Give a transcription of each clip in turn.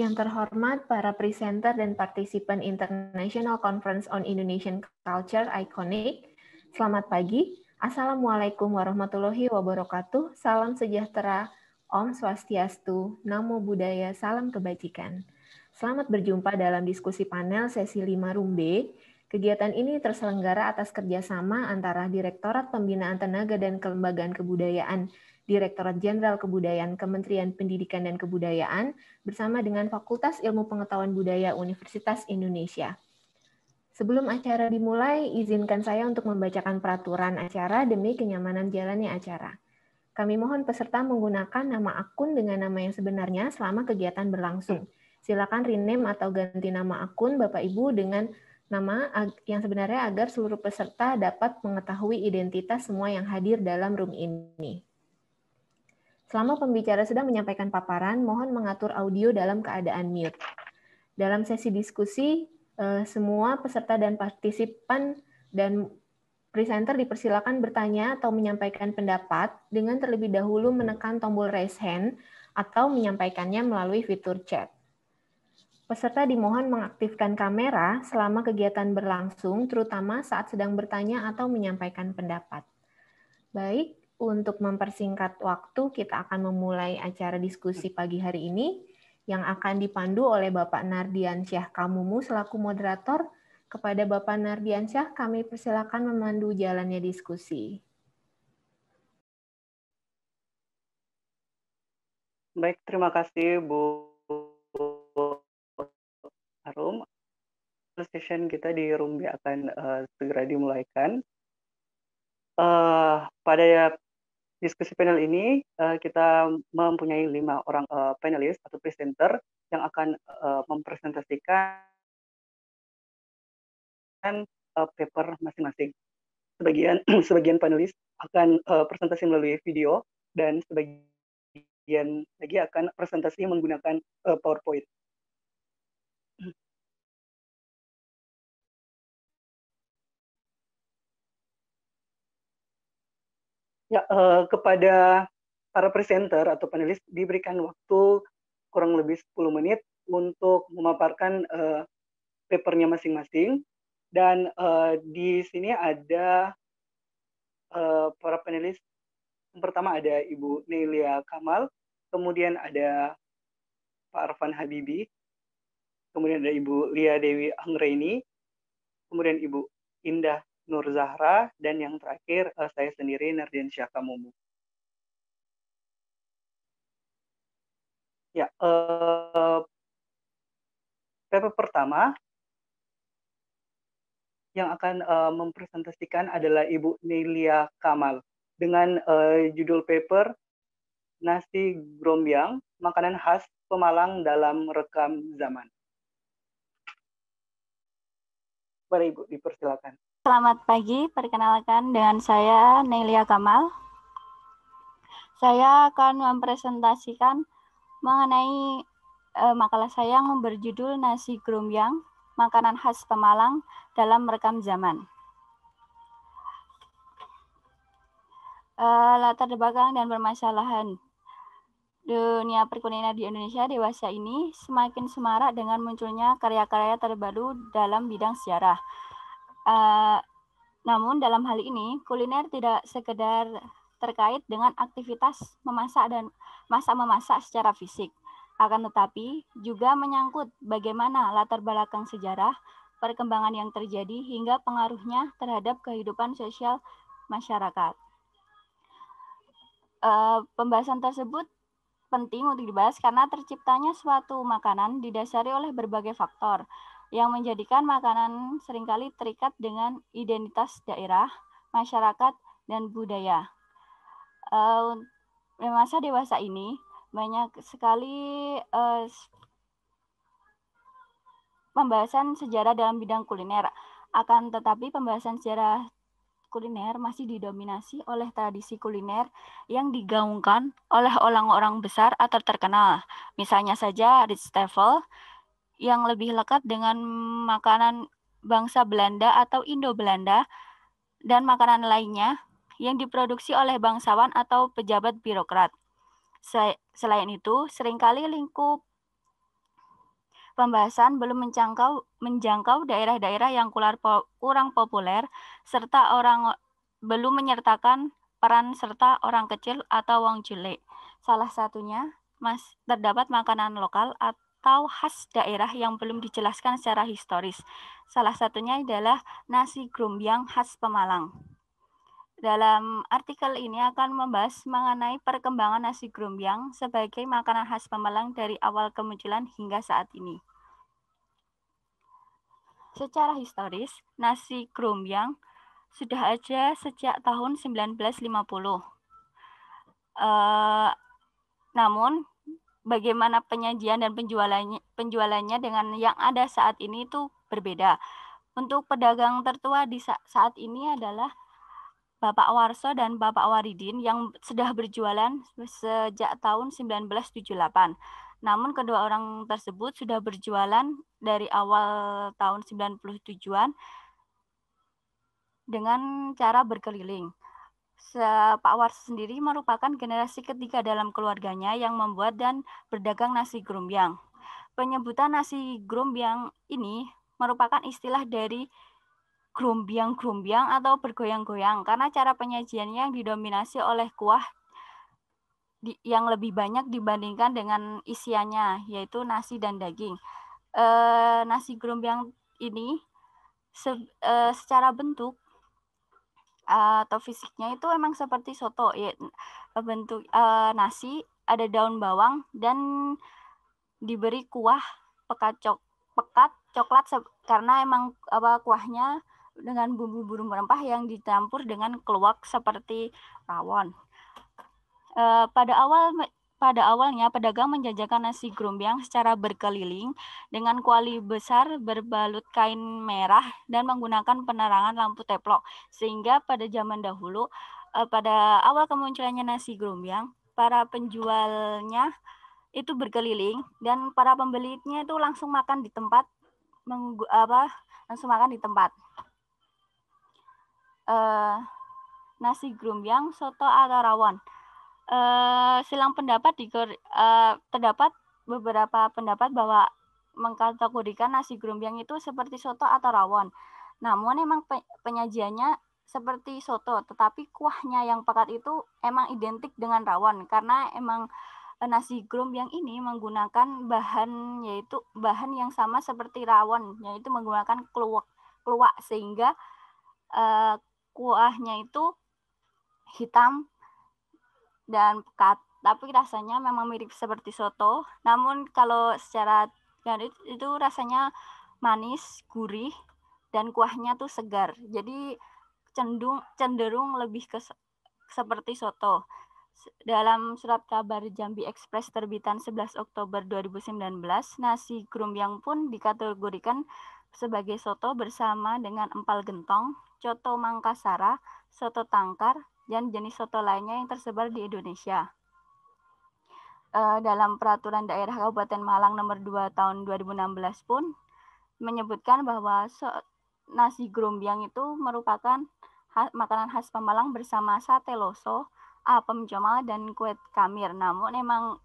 Yang terhormat para presenter dan partisipan International Conference on Indonesian Culture Iconic, selamat pagi. Assalamualaikum warahmatullahi wabarakatuh. Salam sejahtera, Om Swastiastu, Namo Buddhaya, salam kebajikan. Selamat berjumpa dalam diskusi panel sesi 5 Room B. Kegiatan ini terselenggara atas kerjasama antara Direktorat Pembinaan Tenaga dan Kelembagaan Kebudayaan, Direktorat Jenderal Kebudayaan Kementerian Pendidikan dan Kebudayaan bersama dengan Fakultas Ilmu Pengetahuan Budaya Universitas Indonesia. Sebelum acara dimulai, izinkan saya untuk membacakan peraturan acara demi kenyamanan jalannya acara. Kami mohon peserta menggunakan nama akun dengan nama yang sebenarnya selama kegiatan berlangsung. Silakan rename atau ganti nama akun Bapak Ibu dengan nama yang sebenarnya agar seluruh peserta dapat mengetahui identitas semua yang hadir dalam room ini. Selama pembicara sedang menyampaikan paparan, mohon mengatur audio dalam keadaan mute. Dalam sesi diskusi, semua peserta dan partisipan dan presenter dipersilakan bertanya atau menyampaikan pendapat dengan terlebih dahulu menekan tombol raise hand atau menyampaikannya melalui fitur chat. Peserta dimohon mengaktifkan kamera selama kegiatan berlangsung, terutama saat sedang bertanya atau menyampaikan pendapat. Baik, untuk mempersingkat waktu, kita akan memulai acara diskusi pagi hari ini yang akan dipandu oleh Bapak Nardiansyah Kamumu selaku moderator. Kepada Bapak Nardiansyah, kami persilakan memandu jalannya diskusi. Baik, terima kasih Bu Arum. Session kita di Room B akan segera dimulaikan. Pada diskusi panel ini, kita mempunyai 5 orang panelis atau presenter yang akan mempresentasikan paper masing-masing. Sebagian panelis akan presentasi melalui video dan sebagian lagi akan presentasi menggunakan PowerPoint. Ya, kepada para presenter atau panelis diberikan waktu kurang lebih 10 menit untuk memaparkan papernya masing-masing. Dan di sini ada para panelis. Yang pertama ada Ibu Neilia Kamal, kemudian ada Pak Arfan Habibi, kemudian ada Ibu Lia Dewi Anggraini, kemudian Ibu Indah Nur Zahra, dan yang terakhir saya sendiri, Nardiansyah Kamumu. Ya, paper pertama yang akan mempresentasikan adalah Ibu Neilia Kamal dengan judul paper Nasi Grombyang, makanan khas Pemalang dalam rekam zaman. Mari Ibu, dipersilakan. Selamat pagi, perkenalkan dengan saya Neilia Kamal. Saya akan mempresentasikan mengenai makalah saya yang berjudul Nasi Grombyang, makanan khas Pemalang dalam rekam zaman. Latar belakang dan permasalahan dunia perkuliner di Indonesia dewasa ini semakin semarak dengan munculnya karya-karya terbaru dalam bidang sejarah. Namun dalam hal ini, kuliner tidak sekedar terkait dengan aktivitas memasak dan masak-memasak secara fisik. Akan tetapi juga menyangkut bagaimana latar belakang sejarah, perkembangan yang terjadi hingga pengaruhnya terhadap kehidupan sosial masyarakat. Pembahasan tersebut penting untuk dibahas karena terciptanya suatu makanan didasari oleh berbagai faktor yang menjadikan makanan seringkali terikat dengan identitas daerah, masyarakat, dan budaya. Di masa dewasa ini, banyak sekali pembahasan sejarah dalam bidang kuliner. Akan tetapi pembahasan sejarah kuliner masih didominasi oleh tradisi kuliner yang digaungkan oleh orang-orang besar atau terkenal. Misalnya saja Ritz Tafel, yang lebih lekat dengan makanan bangsa Belanda atau Indo-Belanda, dan makanan lainnya yang diproduksi oleh bangsawan atau pejabat birokrat. Selain itu, seringkali lingkup pembahasan belum menjangkau daerah-daerah yang kurang populer serta belum menyertakan peran serta orang kecil atau wong cilik. Salah satunya terdapat makanan lokal atau khas daerah yang belum dijelaskan secara historis. Salah satunya adalah nasi grombyang khas Pemalang. Dalam artikel ini akan membahas mengenai perkembangan nasi grombyang sebagai makanan khas Pemalang dari awal kemunculan hingga saat ini. Secara historis, nasi grombyang sudah ada sejak tahun 1950. Namun, bagaimana penyajian dan penjualannya dengan yang ada saat ini itu berbeda. Untuk pedagang tertua di saat ini adalah Bapak Warso dan Bapak Waridin yang sudah berjualan sejak tahun 1978. Namun kedua orang tersebut sudah berjualan dari awal tahun 97-an dengan cara berkeliling. Pak Warso sendiri merupakan generasi ketiga dalam keluarganya yang membuat dan berdagang nasi grombyang. Penyebutan nasi grombyang ini merupakan istilah dari grombyang-grombyang atau bergoyang-goyang karena cara penyajiannya yang didominasi oleh kuah yang lebih banyak dibandingkan dengan isiannya, yaitu nasi dan daging. Nasi grombyang ini secara bentuk atau fisiknya itu emang seperti soto, ya, bentuk nasi, ada daun bawang dan diberi kuah pekat coklat karena emang kuahnya dengan bumbu-bumbu rempah yang dicampur dengan keluak seperti rawon. Pada awalnya pedagang menjajakan nasi grombyang secara berkeliling dengan kuali besar berbalut kain merah dan menggunakan penerangan lampu teplok. Sehingga pada zaman dahulu, pada awal kemunculannya nasi grombyang, para penjualnya itu berkeliling dan para pembelinya itu langsung makan di tempat, Nasi grombyang, soto atau rawon. Silang pendapat terdapat beberapa pendapat bahwa mengkategorikan nasi grombyang itu seperti soto atau rawon. Namun emang penyajiannya seperti soto, tetapi kuahnya yang pekat itu emang identik dengan rawon karena emang nasi grombyang ini menggunakan bahan yang sama seperti rawon, yaitu menggunakan keluak sehingga kuahnya itu hitam dan pekat, tapi rasanya memang mirip seperti soto. Namun kalau secara itu rasanya manis, gurih, dan kuahnya tuh segar. Jadi cenderung lebih ke seperti soto. Dalam surat kabar Jambi Express terbitan 11 Oktober 2019, nasi grombyang pun dikategorikan sebagai soto bersama dengan empal gentong, coto Mangkasara, soto tangkar, dan jenis soto lainnya yang tersebar di Indonesia. Dalam peraturan daerah Kabupaten Malang nomor 2 tahun 2016 pun menyebutkan bahwa nasi grombyang itu merupakan makanan khas Pemalang bersama sate loso, apem comal, dan kue kamir. Namun emang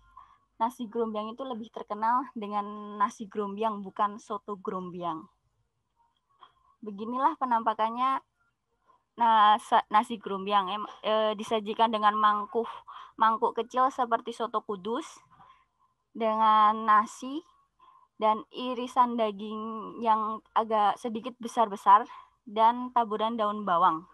nasi grombyang itu lebih terkenal dengan nasi grombyang, bukan soto grombyang. Beginilah penampakannya nasi grombyang. Disajikan dengan mangkuk kecil seperti soto kudus dengan nasi dan irisan daging yang agak sedikit besar-besar dan taburan daun bawang.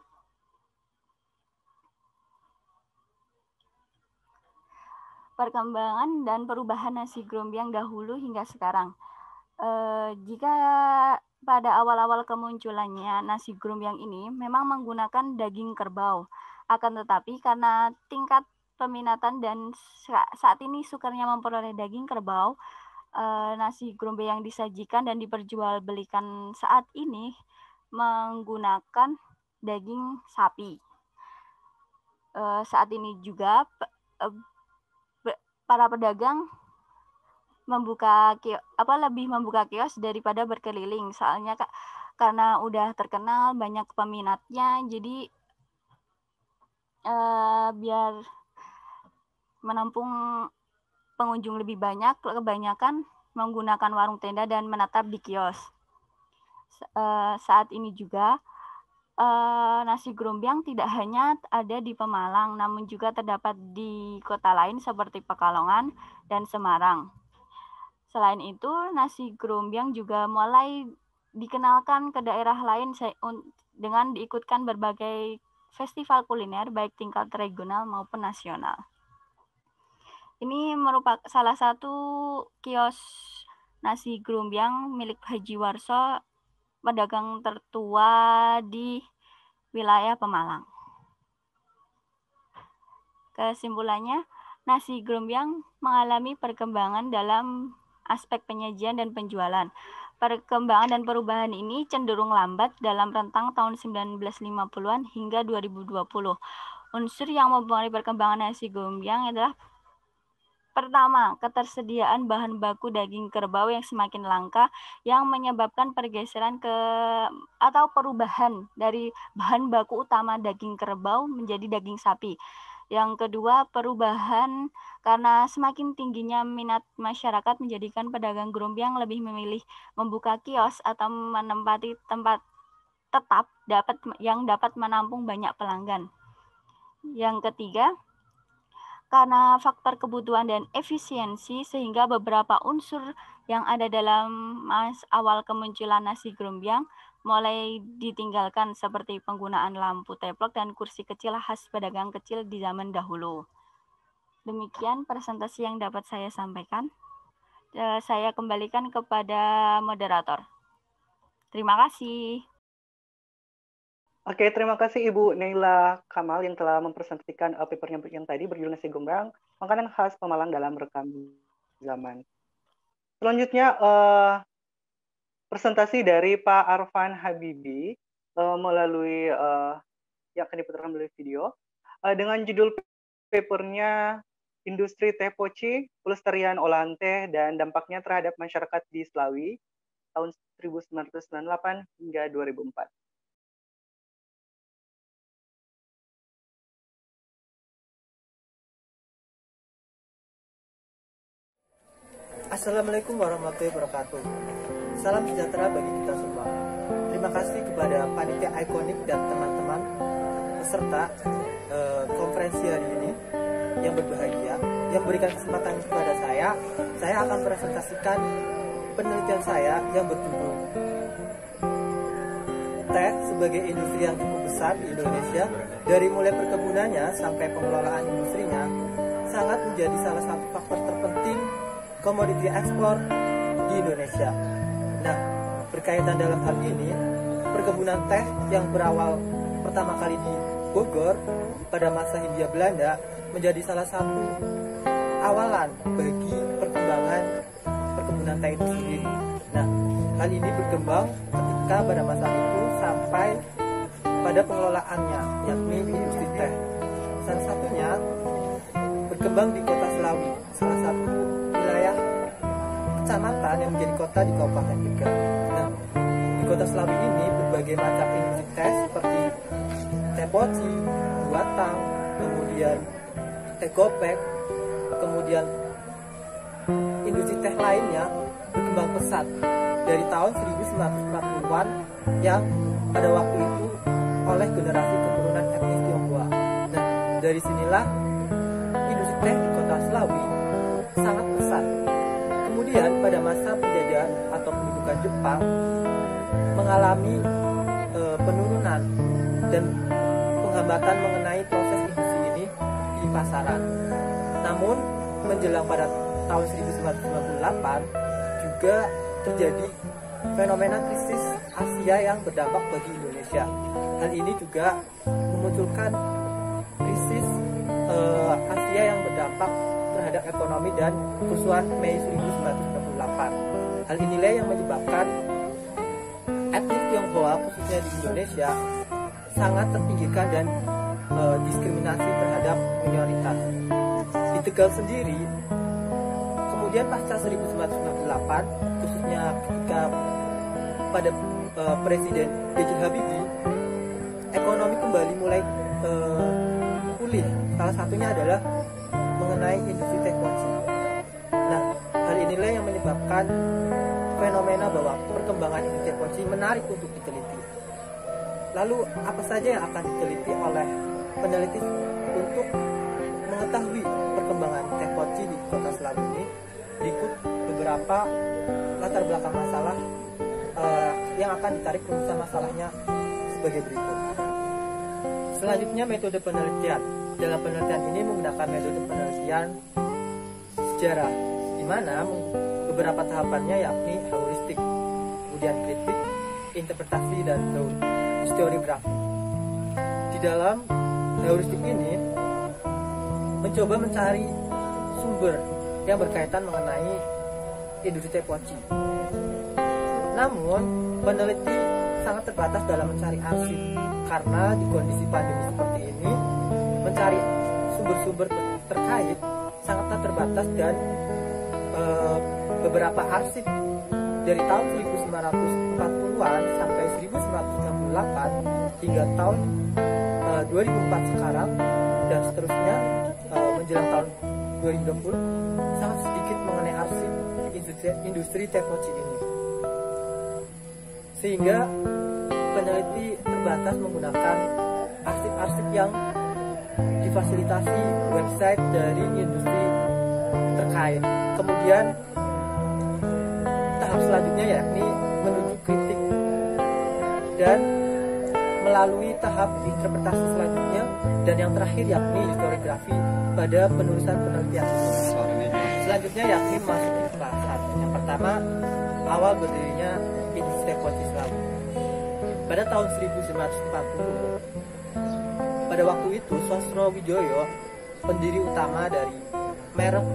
Perkembangan dan perubahan nasi grombyang dahulu hingga sekarang. Jika pada awal-awal kemunculannya nasi grombyang ini memang menggunakan daging kerbau. Akan tetapi karena tingkat peminatan dan saat ini sukarnya memperoleh daging kerbau, nasi grombyang yang disajikan dan diperjualbelikan saat ini menggunakan daging sapi. Saat ini juga para pedagang lebih membuka kios daripada berkeliling, soalnya karena udah terkenal banyak peminatnya, jadi biar menampung pengunjung lebih banyak, kebanyakan menggunakan warung tenda dan menetap di kios. Saat ini juga nasi grombyang tidak hanya ada di Pemalang, namun juga terdapat di kota lain seperti Pekalongan dan Semarang. Selain itu, nasi grombyang juga mulai dikenalkan ke daerah lain dengan diikutkan berbagai festival kuliner baik tingkat regional maupun nasional. Ini merupakan salah satu kios nasi grombyang milik Haji Warso, pedagang tertua di wilayah Pemalang. Kesimpulannya, nasi grombyang mengalami perkembangan dalam aspek penyajian dan penjualan. Perkembangan dan perubahan ini cenderung lambat dalam rentang tahun 1950-an hingga 2020. Unsur yang mempengaruhi perkembangan nasi grombyang adalah pertama, ketersediaan bahan baku daging kerbau yang semakin langka yang menyebabkan pergeseran atau perubahan dari bahan baku utama daging kerbau menjadi daging sapi. Yang kedua, perubahan karena semakin tingginya minat masyarakat menjadikan pedagang grombyang lebih memilih membuka kios atau menempati tempat tetap yang dapat menampung banyak pelanggan. Yang ketiga, karena faktor kebutuhan dan efisiensi sehingga beberapa unsur yang ada dalam awal kemunculan nasi grombyang mulai ditinggalkan seperti penggunaan lampu teplok dan kursi kecil khas pedagang kecil di zaman dahulu. Demikian presentasi yang dapat saya sampaikan. Saya kembalikan kepada moderator. Terima kasih. Oke, terima kasih Ibu Neila Kamal yang telah mempresentasikan papernya yang tadi berjudul nasi grombyang, makanan khas Pemalang dalam rekam zaman. Selanjutnya presentasi dari Pak Arfan Habibi melalui yang akan diputarkan melalui video dengan judul papernya Industri Teh Poci, Pelestarian Olahan Teh dan Dampaknya Terhadap Masyarakat di Slawi tahun 1998 hingga 2004. Assalamualaikum warahmatullahi wabarakatuh. Salam sejahtera bagi kita semua. Terima kasih kepada panitia ikonik dan teman-teman peserta konferensi hari ini yang berbahagia, yang berikan kesempatan kepada saya. Saya akan presentasikan penelitian saya yang berjudul Teh sebagai industri yang cukup besar di Indonesia, dari mulai perkebunannya sampai pengelolaan industrinya, sangat menjadi salah satu faktor terpenting komoditi ekspor di Indonesia. Nah, berkaitan dalam hal ini, perkebunan teh yang berawal pertama kali di Bogor pada masa Hindia Belanda menjadi salah satu awalan bagi perkembangan perkebunan teh itu sendiri. Nah, hal ini berkembang ketika pada masa itu sampai pada pengelolaannya, yakni industri teh. Salah satunya berkembang di kota Slawi, salah satu wilayah kecamatan yang menjadi kota di Kabupaten Tegal. Nah, di kota Slawi ini berbagai macam industri teh seperti teh poci, buatang, kemudian teh gopek, kemudian industri teh lainnya berkembang pesat dari tahun 1940-an yang pada waktu itu oleh generasi keturunan etnis Tionghoa. Nah, dari sinilah industri teh di kota Slawi sangat pesat. Kemudian pada masa penjajahan atau pendudukan Jepang mengalami penurunan dan penghambatan mengenai proses industri ini di pasaran. Namun menjelang pada tahun 1998 juga terjadi fenomena krisis Asia yang berdampak bagi Indonesia. Hal ini juga memunculkan krisis Asia yang berdampak terhadap ekonomi dan kerusuhan Mei 1998. Hal inilah yang menyebabkan etnis Tionghoa khususnya di Indonesia sangat terpinggirkan dan diskriminasi terhadap minoritas. Di Tegal sendiri, kemudian pasca 1998, khususnya ketika pada Presiden B.J. Habibie, ekonomi kembali mulai pulih. Salah satunya adalah mengenai industri teh poci. Nah, hal ini Inilah yang menyebabkan fenomena bahwa perkembangan industri teh poci menarik untuk diteliti. Lalu apa saja yang akan diteliti oleh peneliti untuk mengetahui perkembangan teh poci di kota Selawi ini? Berikut beberapa latar belakang masalah yang akan ditarik rumusan masalahnya sebagai berikut. Selanjutnya, metode penelitian. Dalam penelitian ini menggunakan metode penelitian sejarah, di mana beberapa tahapannya yakni heuristik, kemudian kritik, interpretasi, dan historiografi. Di dalam heuristik ini mencoba mencari sumber yang berkaitan mengenai industri teh poci. Namun, peneliti sangat terbatas dalam mencari arsip karena di kondisi pandemi seperti ini mencari sumber-sumber terkait sangatlah terbatas dan beberapa arsip dari tahun 1940-an sampai 1968 hingga tahun 2004 sekarang dan seterusnya menjelang tahun 2020 sangat sedikit mengenai arsip industri teh poci ini, sehingga peneliti terbatas menggunakan arsip-arsip yang difasilitasi website dari industri terkait. Kemudian tahap selanjutnya yakni menuju kritik dan melalui tahap interpretasi selanjutnya, dan yang terakhir yakni historiografi pada penulisan penelitian. Selanjutnya yakni memasuki pembahasan. Yang pertama, awal berdirinya industri teh poci Selawi. Pada tahun 1940, pada waktu itu Sosrowijoyo, pendiri utama dari merek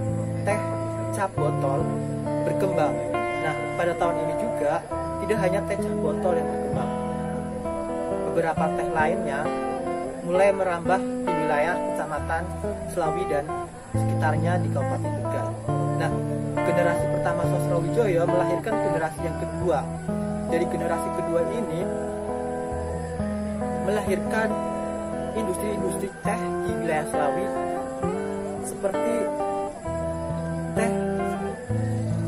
teh cap botol, berkembang. Nah, pada tahun ini juga tidak hanya teh cap botol yang berkembang. Beberapa teh lainnya mulai merambah di wilayah Kecamatan Selawi dan sekitarnya di Kabupaten Tegal. Nah, generasi pertama Sosrowijoyo melahirkan generasi yang kedua. Dari generasi kedua ini melahirkan industri-industri teh di wilayah Selawi seperti teh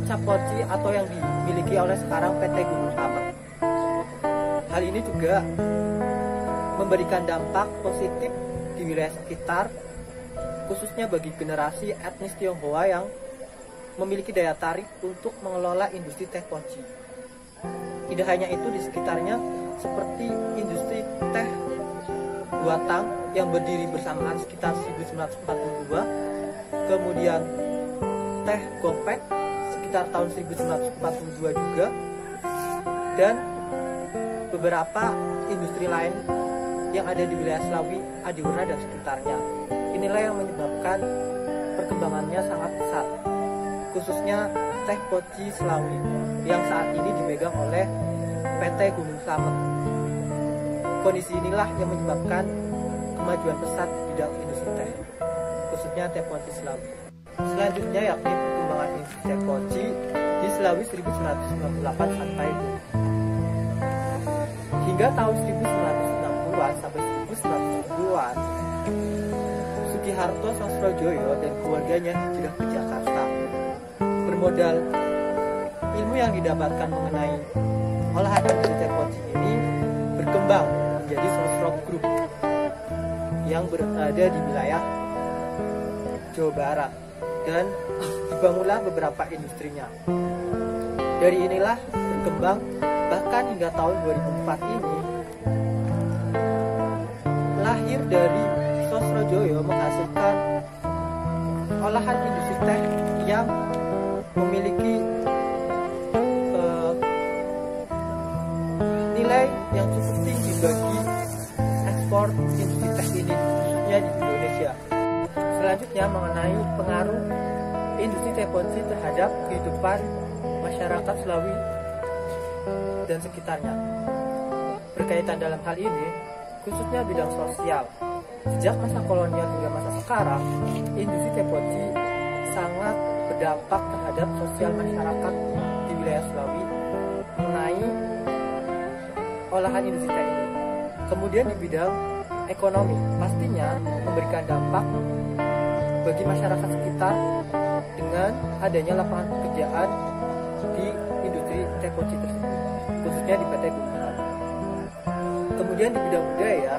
cap poci atau yang dimiliki oleh sekarang PT Gunung Slamet. Hal ini juga memberikan dampak positif di wilayah sekitar, khususnya bagi generasi etnis Tionghoa yang memiliki daya tarik untuk mengelola industri teh poci. Tidak hanya itu, di sekitarnya seperti industri teh Buatang yang berdiri bersamaan sekitar 1942, kemudian teh Gopek sekitar tahun 1942 juga, dan beberapa industri lain yang ada di wilayah Selawi, Adiwerna dan sekitarnya. Inilah yang menyebabkan perkembangannya sangat pesat, khususnya teh poci Selawi yang saat ini dipegang oleh PT Gunung Slamet. Kondisi inilah yang menyebabkan kemajuan pesat bidang industri teh, khususnya teh poci Selawi. Selanjutnya yakni perkembangan industri teh poci di Selawi 1998 sampai hingga tahun 1960-an sampai 1970-an. Sugiharto Sosrojoyo dan keluarganya hijrah ke Jakarta. Bermodal ilmu yang didapatkan mengenai olahan industri teh poci ini, berkembang menjadi Sosro Group yang berada di wilayah Jawa Barat, dan dibangunlah beberapa industrinya. Dari inilah berkembang, bahkan hingga tahun 2004 ini lahir dari Sosrojoyo menghasilkan olahan industri teh yang memiliki nilai yang cukup tinggi bagi ekspor industri teh ini, khususnya di Indonesia. Selanjutnya mengenai pengaruh industri teh poci terhadap kehidupan masyarakat Selawi dan sekitarnya. Berkaitan dalam hal ini, khususnya bidang sosial. Sejak masa kolonial hingga masa sekarang, industri teh poci sangat berdampak terhadap sosial masyarakat di wilayah Selawi mengenai olahan industri teh ini. Kemudian di bidang ekonomi, pastinya memberikan dampak bagi masyarakat sekitar dengan adanya lapangan pekerjaan di industri tepoci tersebut, khususnya di PT Bundaran. Kemudian di bidang budaya,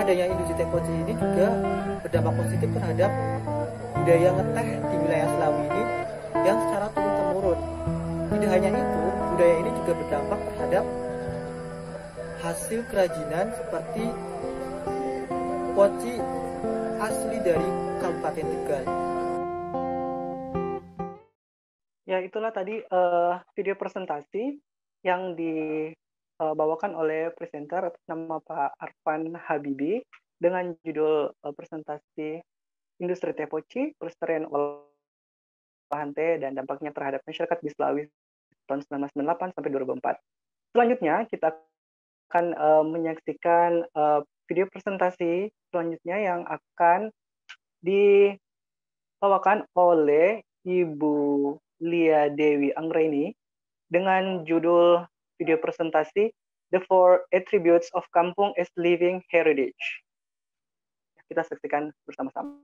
adanya industri tepoci ini juga berdampak positif terhadap budaya ngeteh di wilayah Selawi ini yang secara turun-temurun. Tidak hanya itu, budaya ini juga berdampak terhadap hasil kerajinan seperti poci asli dari Kabupaten Tegal. Ya, itulah tadi video presentasi yang dibawakan oleh presenter atas nama Pak Arfan Habibi dengan judul presentasi Industri Tepoci, Pelestarian Olahan Teh dan Dampaknya Terhadap Masyarakat di Selawi tahun 1998 sampai 2004. Selanjutnya kita akan menyaksikan video presentasi selanjutnya yang akan dibawakan oleh Ibu Lia Dewi Anggraini dengan judul video presentasi The Four Attributes of Kampung as Living Heritage. Kita saksikan bersama-sama.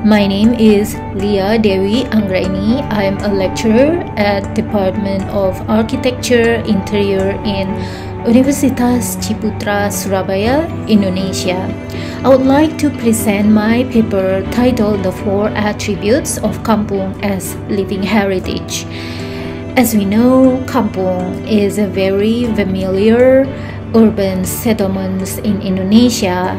My name is Lia Dewi Anggraini. I am a lecturer at Department of Architecture Interior in Universitas Ciputra, Surabaya, Indonesia. I would like to present my paper titled The Four Attributes of Kampung as Living Heritage. As we know, kampung is a very familiar urban settlement in Indonesia.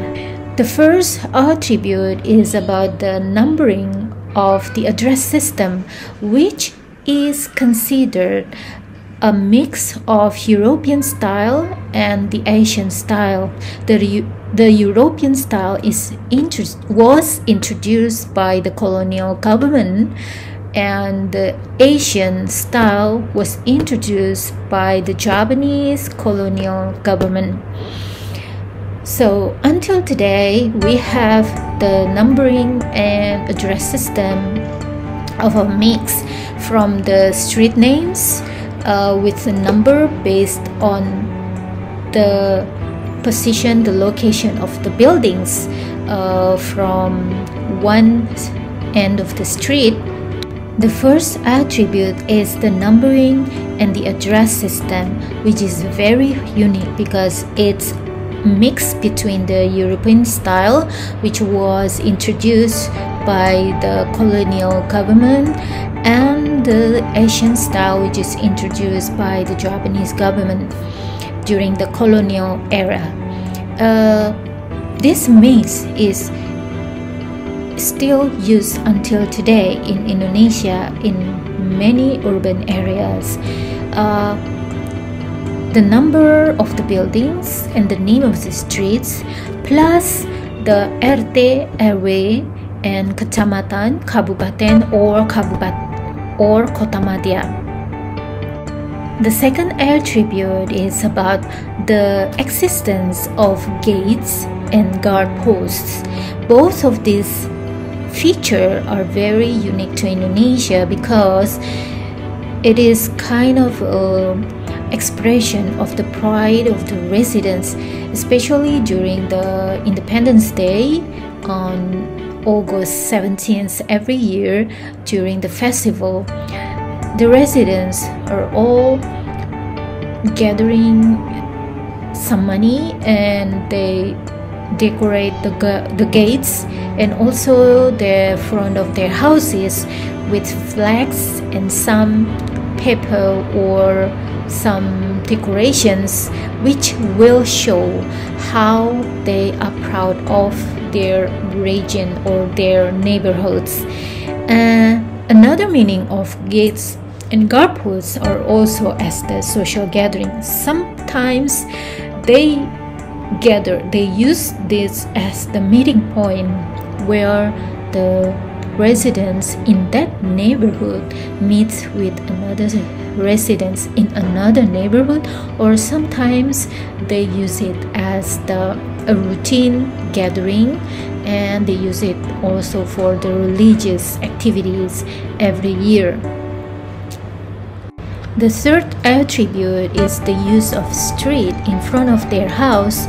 The first attribute is about the numbering of the address system, which is considered a mix of European style and the Asian style. The European style was introduced by the colonial government, and the Asian style was introduced by the Japanese colonial government. So until today, we have the numbering and address system of a mix from the street names with a number based on the position, the location of the buildings from one end of the street. The first attribute is the numbering and the address system, which is very unique because it's mix between the European style, which was introduced by the colonial government, and the Asian style, which is introduced by the Japanese government during the colonial era. This mix is still used until today in Indonesia in many urban areas. The number of the buildings and the name of the streets, plus the RT, RW, and kecamatan, kabupaten, or kotamadya. The second attribute is about the existence of gates and guard posts. Both of these features are very unique to Indonesia because it is kind of expression of the pride of the residents, especially during the Independence Day on August 17th every year. During the festival, the residents are all gathering some money and they decorate the gates and also the front of their houses with flags and some paper or some decorations which will show how they are proud of their region or their neighborhoods. Another meaning of gates and guard posts are also as the social gathering. Sometimes they use this as the meeting point where the residents in that neighborhood meet with another residents in another neighborhood, or sometimes they use it as a routine gathering, and they use it also for the religious activities every year. The third attribute is the use of street in front of their house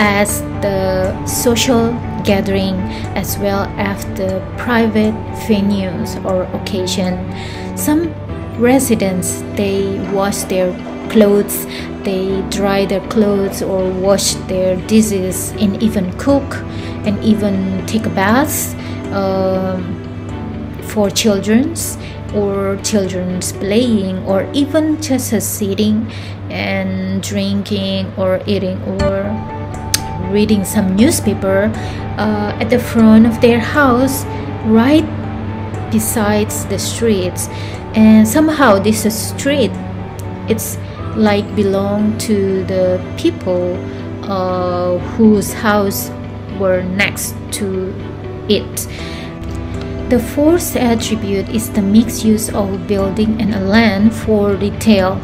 as the social gathering as well as the private venues or occasion. Some residents, they wash their clothes, they dry their clothes or wash their dishes and even cook and even take a bath for children's or children's playing or even just sitting and drinking or eating or reading some newspaper at the front of their house right besides the streets. And somehow this street, it's like belong to the people whose house were next to it. The fourth attribute is the mixed use of building and a land for retail.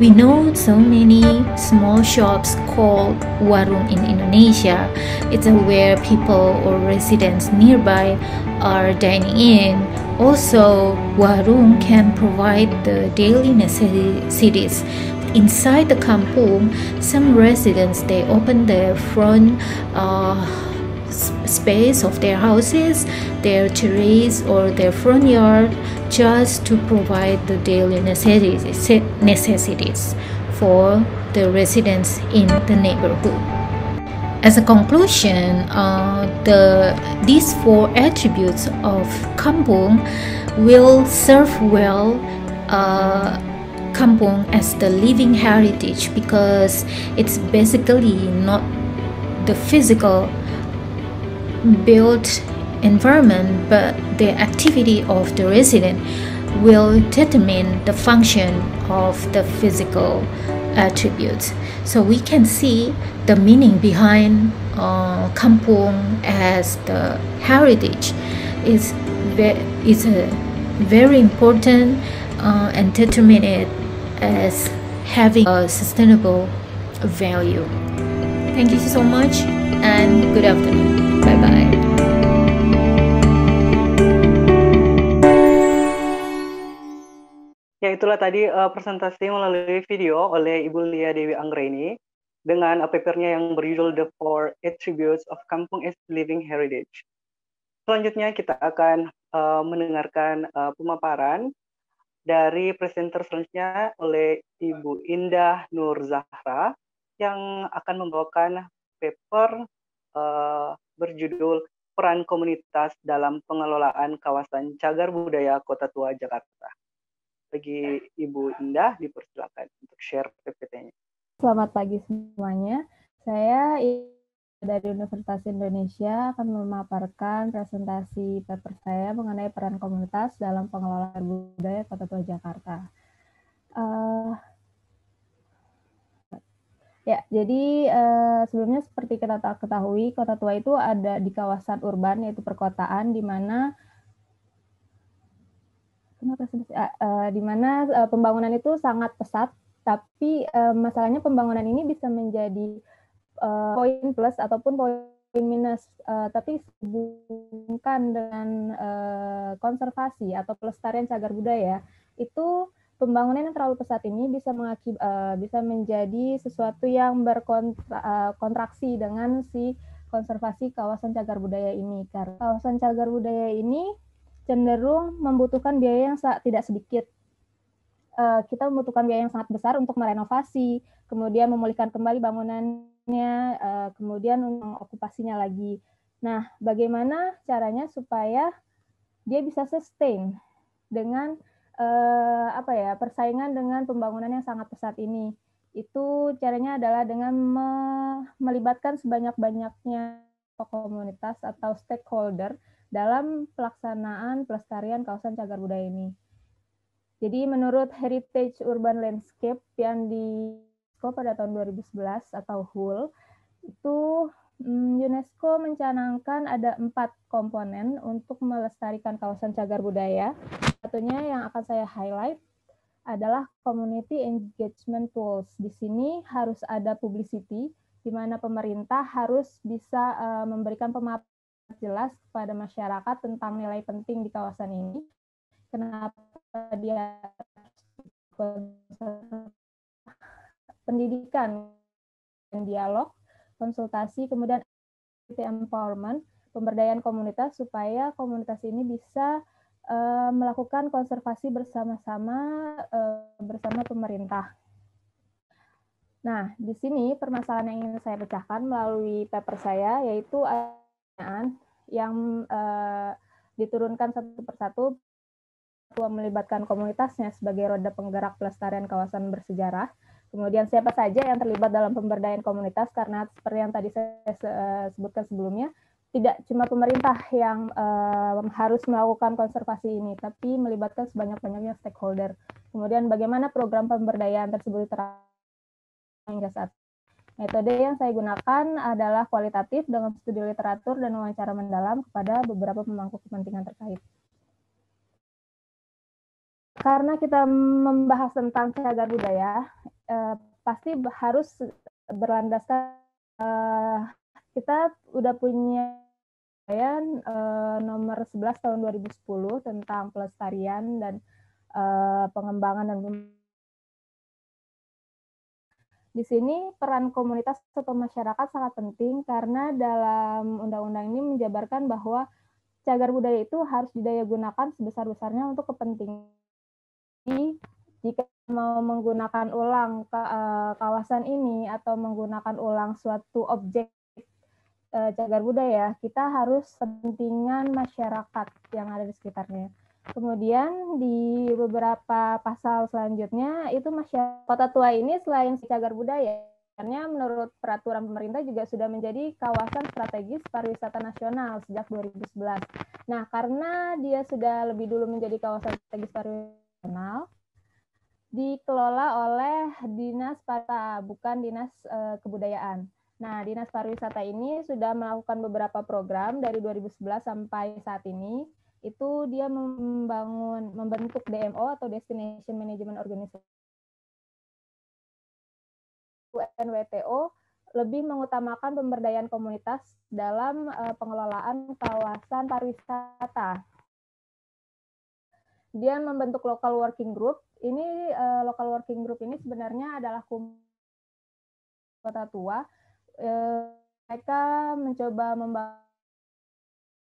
We know so many small shops called warung in Indonesia. It's where people or residents nearby are dining in. Also, warung can provide the daily necessities. Inside the kampung, some residents, they open their front space of their houses, their terrace or their front yard just to provide the daily necessities for the residents in the neighborhood. As a conclusion, these four attributes of kampung will serve well kampung as the living heritage because it's basically not the physical built environment, but the activity of the resident will determine the function of the physical attributes. So we can see the meaning behind kampung as the heritage is very important and determine it as having a sustainable value. Thank you so much and good afternoon. Bye-bye. Ya, itulah tadi presentasi melalui video oleh Ibu Lia Dewi Anggraini dengan papernya yang berjudul The Four Attributes of Kampung as Living Heritage. Selanjutnya kita akan mendengarkan pemaparan dari presenter selanjutnya oleh Ibu Indah Nur Zahra yang akan membawakan paper berjudul Peran Komunitas dalam Pengelolaan Kawasan Cagar Budaya Kota Tua Jakarta. Bagi Ibu Indah, dipersilakan untuk share PPT-nya. Selamat pagi semuanya. Saya dari Universitas Indonesia akan memaparkan presentasi paper saya mengenai peran komunitas dalam pengelolaan budaya Kota Tua Jakarta. Ya, jadi sebelumnya seperti kita ketahui, Kota Tua itu ada di kawasan urban, yaitu perkotaan, di mana pembangunan itu sangat pesat, tapi masalahnya pembangunan ini bisa menjadi poin plus ataupun poin minus, tapi hubungkan dengan konservasi atau pelestarian cagar budaya, itu pembangunan yang terlalu pesat ini bisa menjadi sesuatu yang berkontraksi dengan si konservasi kawasan cagar budaya ini. Karena kawasan cagar budaya ini cenderung membutuhkan biaya yang tidak sedikit. Kita membutuhkan biaya yang sangat besar untuk merenovasi, kemudian memulihkan kembali bangunannya, kemudian mengokupasinya lagi. Nah, bagaimana caranya supaya dia bisa sustain dengan persaingan dengan pembangunan yang sangat pesat ini? Itu caranya adalah dengan melibatkan sebanyak-banyaknya komunitas atau stakeholder dalam pelaksanaan pelestarian kawasan cagar budaya ini. Jadi menurut Heritage Urban Landscape yang di UNESCO pada tahun 2011 atau HUL, itu UNESCO mencanangkan ada 4 komponen untuk melestarikan kawasan cagar budaya. Satunya yang akan saya highlight adalah community engagement tools. Di sini harus ada publicity, di mana pemerintah harus bisa memberikan pemaparan jelas kepada masyarakat tentang nilai penting di kawasan ini, kenapa dia pendidikan, dialog, konsultasi, kemudian empowerment, pemberdayaan komunitas supaya komunitas ini bisa melakukan konservasi bersama-sama bersama pemerintah. Nah, di sini permasalahan yang ingin saya pecahkan melalui paper saya, yaitu pertanyaan yang diturunkan satu persatu, melibatkan komunitasnya sebagai roda penggerak pelestarian kawasan bersejarah. Kemudian siapa saja yang terlibat dalam pemberdayaan komunitas, karena seperti yang tadi saya sebutkan sebelumnya, tidak cuma pemerintah yang harus melakukan konservasi ini, tapi melibatkan sebanyak-banyaknya stakeholder. Kemudian bagaimana program pemberdayaan tersebut hingga saat metode yang saya gunakan adalah kualitatif dengan studi literatur dan wawancara mendalam kepada beberapa pemangku kepentingan terkait. Karena kita membahas tentang cagar budaya, pasti harus berlandaskan kita udah punya nomor 11 tahun 2010 tentang pelestarian dan pengembangan dan di sini peran komunitas atau masyarakat sangat penting karena dalam undang-undang ini menjabarkan bahwa cagar budaya itu harus didayagunakan sebesar-besarnya untuk kepentingan. Jika mau menggunakan ulang kawasan ini atau menggunakan ulang suatu objek cagar budaya, kita harus kepentingan masyarakat yang ada di sekitarnya. Kemudian di beberapa pasal selanjutnya itu masyarakat Kota Tua ini selain cagar budaya, menurut peraturan pemerintah juga sudah menjadi kawasan strategis pariwisata nasional sejak 2011. Nah, karena dia sudah lebih dulu menjadi kawasan strategis pariwisata nasional, dikelola oleh Dinas Pariwisata, bukan Dinas Kebudayaan. Nah, Dinas Pariwisata ini sudah melakukan beberapa program dari 2011 sampai saat ini. Itu dia membentuk DMO atau Destination Management Organization UNWTO, lebih mengutamakan pemberdayaan komunitas dalam pengelolaan kawasan pariwisata. Dia membentuk local working group. Ini local working group ini sebenarnya adalah Kota Tua. Mereka mencoba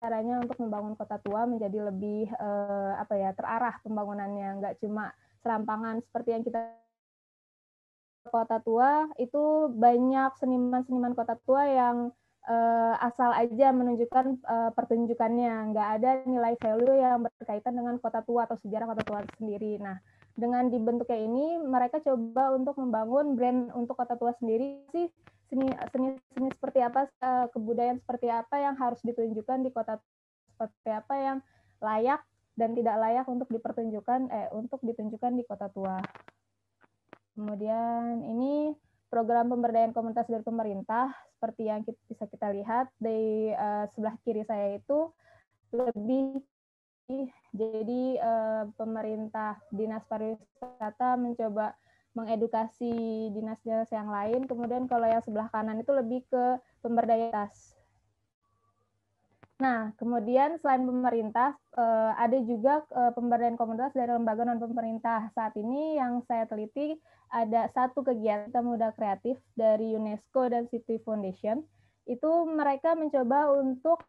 caranya untuk membangun Kota Tua menjadi lebih terarah pembangunannya, nggak cuma serampangan seperti yang kita. Kota Tua itu banyak seniman-seniman Kota Tua yang asal aja menunjukkan pertunjukannya, nggak ada nilai value yang berkaitan dengan Kota Tua atau sejarah Kota Tua sendiri. Nah, dengan dibentuknya ini mereka coba untuk membangun brand untuk Kota Tua sendiri sih. Seni seperti apa, kebudayaan seperti apa yang harus ditunjukkan di kota, seperti apa yang layak dan tidak layak untuk ditunjukkan di Kota Tua. Kemudian ini program pemberdayaan komunitas dari pemerintah seperti yang bisa kita lihat di sebelah kiri saya itu lebih jadi pemerintah Dinas Pariwisata mencoba mengedukasi dinas-dinas yang lain. Kemudian kalau yang sebelah kanan itu lebih ke pemberdayaan. Nah, kemudian selain pemerintah, ada juga pemberdayaan komunitas dari lembaga non-pemerintah. Saat ini yang saya teliti ada satu kegiatan muda kreatif dari UNESCO dan City Foundation. Itu mereka mencoba untuk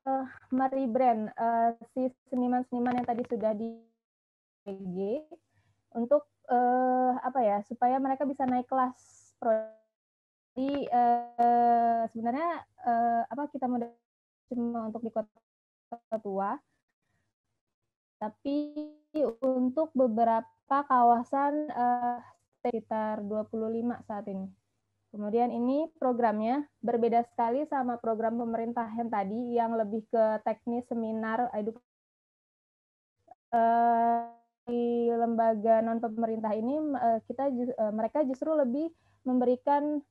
merebrand si seniman-seniman yang tadi sudah di PG untuk supaya mereka bisa naik kelas. Jadi sebenarnya kita muda cuma untuk di Kota Tua, tapi untuk beberapa kawasan sekitar 25 saat ini. Kemudian ini programnya berbeda sekali sama program pemerintah yang tadi yang lebih ke teknis, seminar, edukasi. Di lembaga non pemerintah ini mereka justru lebih memberikan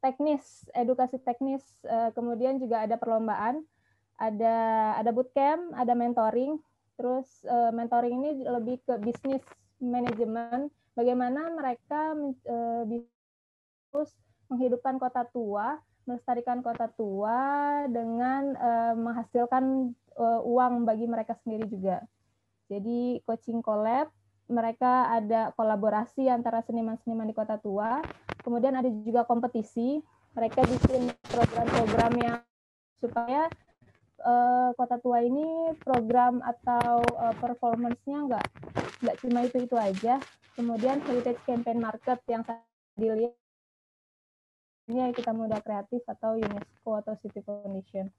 teknis, edukasi teknis, kemudian juga ada perlombaan, ada bootcamp, ada mentoring. Terus mentoring ini lebih ke bisnis manajemen, bagaimana mereka bisa menghidupkan Kota Tua, melestarikan Kota Tua dengan menghasilkan uang bagi mereka sendiri juga. Jadi coaching collab mereka ada kolaborasi antara seniman-seniman di Kota Tua. Kemudian ada juga kompetisi. Mereka bikin program-program yang supaya Kota Tua ini program atau performance-nya nggak cuma itu aja. Kemudian Heritage Campaign Market yang dilihat ini Kita Muda Kreatif atau UNESCO atau City Foundation.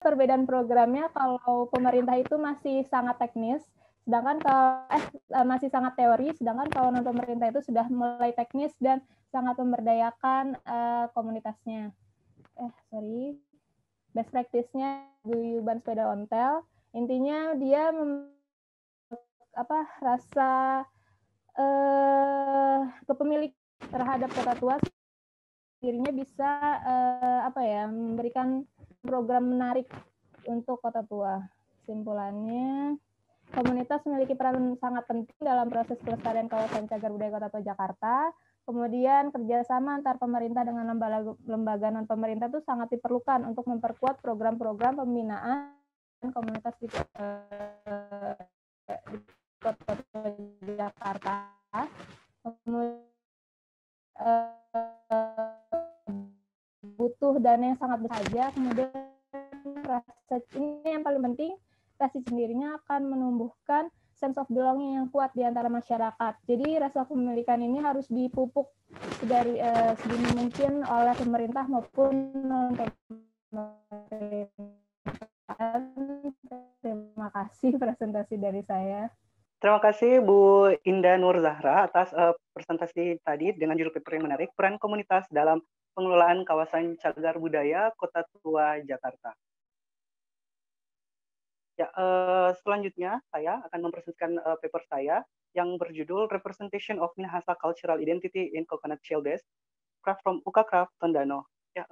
Perbedaan programnya, kalau pemerintah itu masih sangat teknis, sedangkan kalau masih sangat teori, sedangkan kalau non pemerintah itu sudah mulai teknis dan sangat memberdayakan komunitasnya. Best practice-nya guyuban sepeda ontel. Intinya dia rasa kepemilikan terhadap Kota Tua, dirinya bisa memberikan program menarik untuk Kota Tua. Kesimpulannya, komunitas memiliki peran sangat penting dalam proses pelestarian kawasan cagar budaya Kota Tua Jakarta. Kemudian kerjasama antar pemerintah dengan lembaga non pemerintah itu sangat diperlukan untuk memperkuat program-program pembinaan komunitas di Kota Tua Jakarta. Butuh dana yang sangat besar saja. Kemudian ini yang paling penting, rasa sendirinya akan menumbuhkan sense of belonging yang kuat di antara masyarakat. Jadi rasa kepemilikan ini harus dipupuk dari sedini mungkin oleh pemerintah maupun non pemerintah. Terima kasih presentasi dari saya. Terima kasih Bu Indah Nur Zahra atas presentasi tadi dengan judul paper yang menarik, peran komunitas dalam pengelolaan kawasan cagar budaya Kota Tua Jakarta. Ya, selanjutnya saya akan mempresentasikan paper saya yang berjudul Representation of Minahasa Cultural Identity in Coconut Shell Desk, Craft from UKA Craft Tondano. Ya,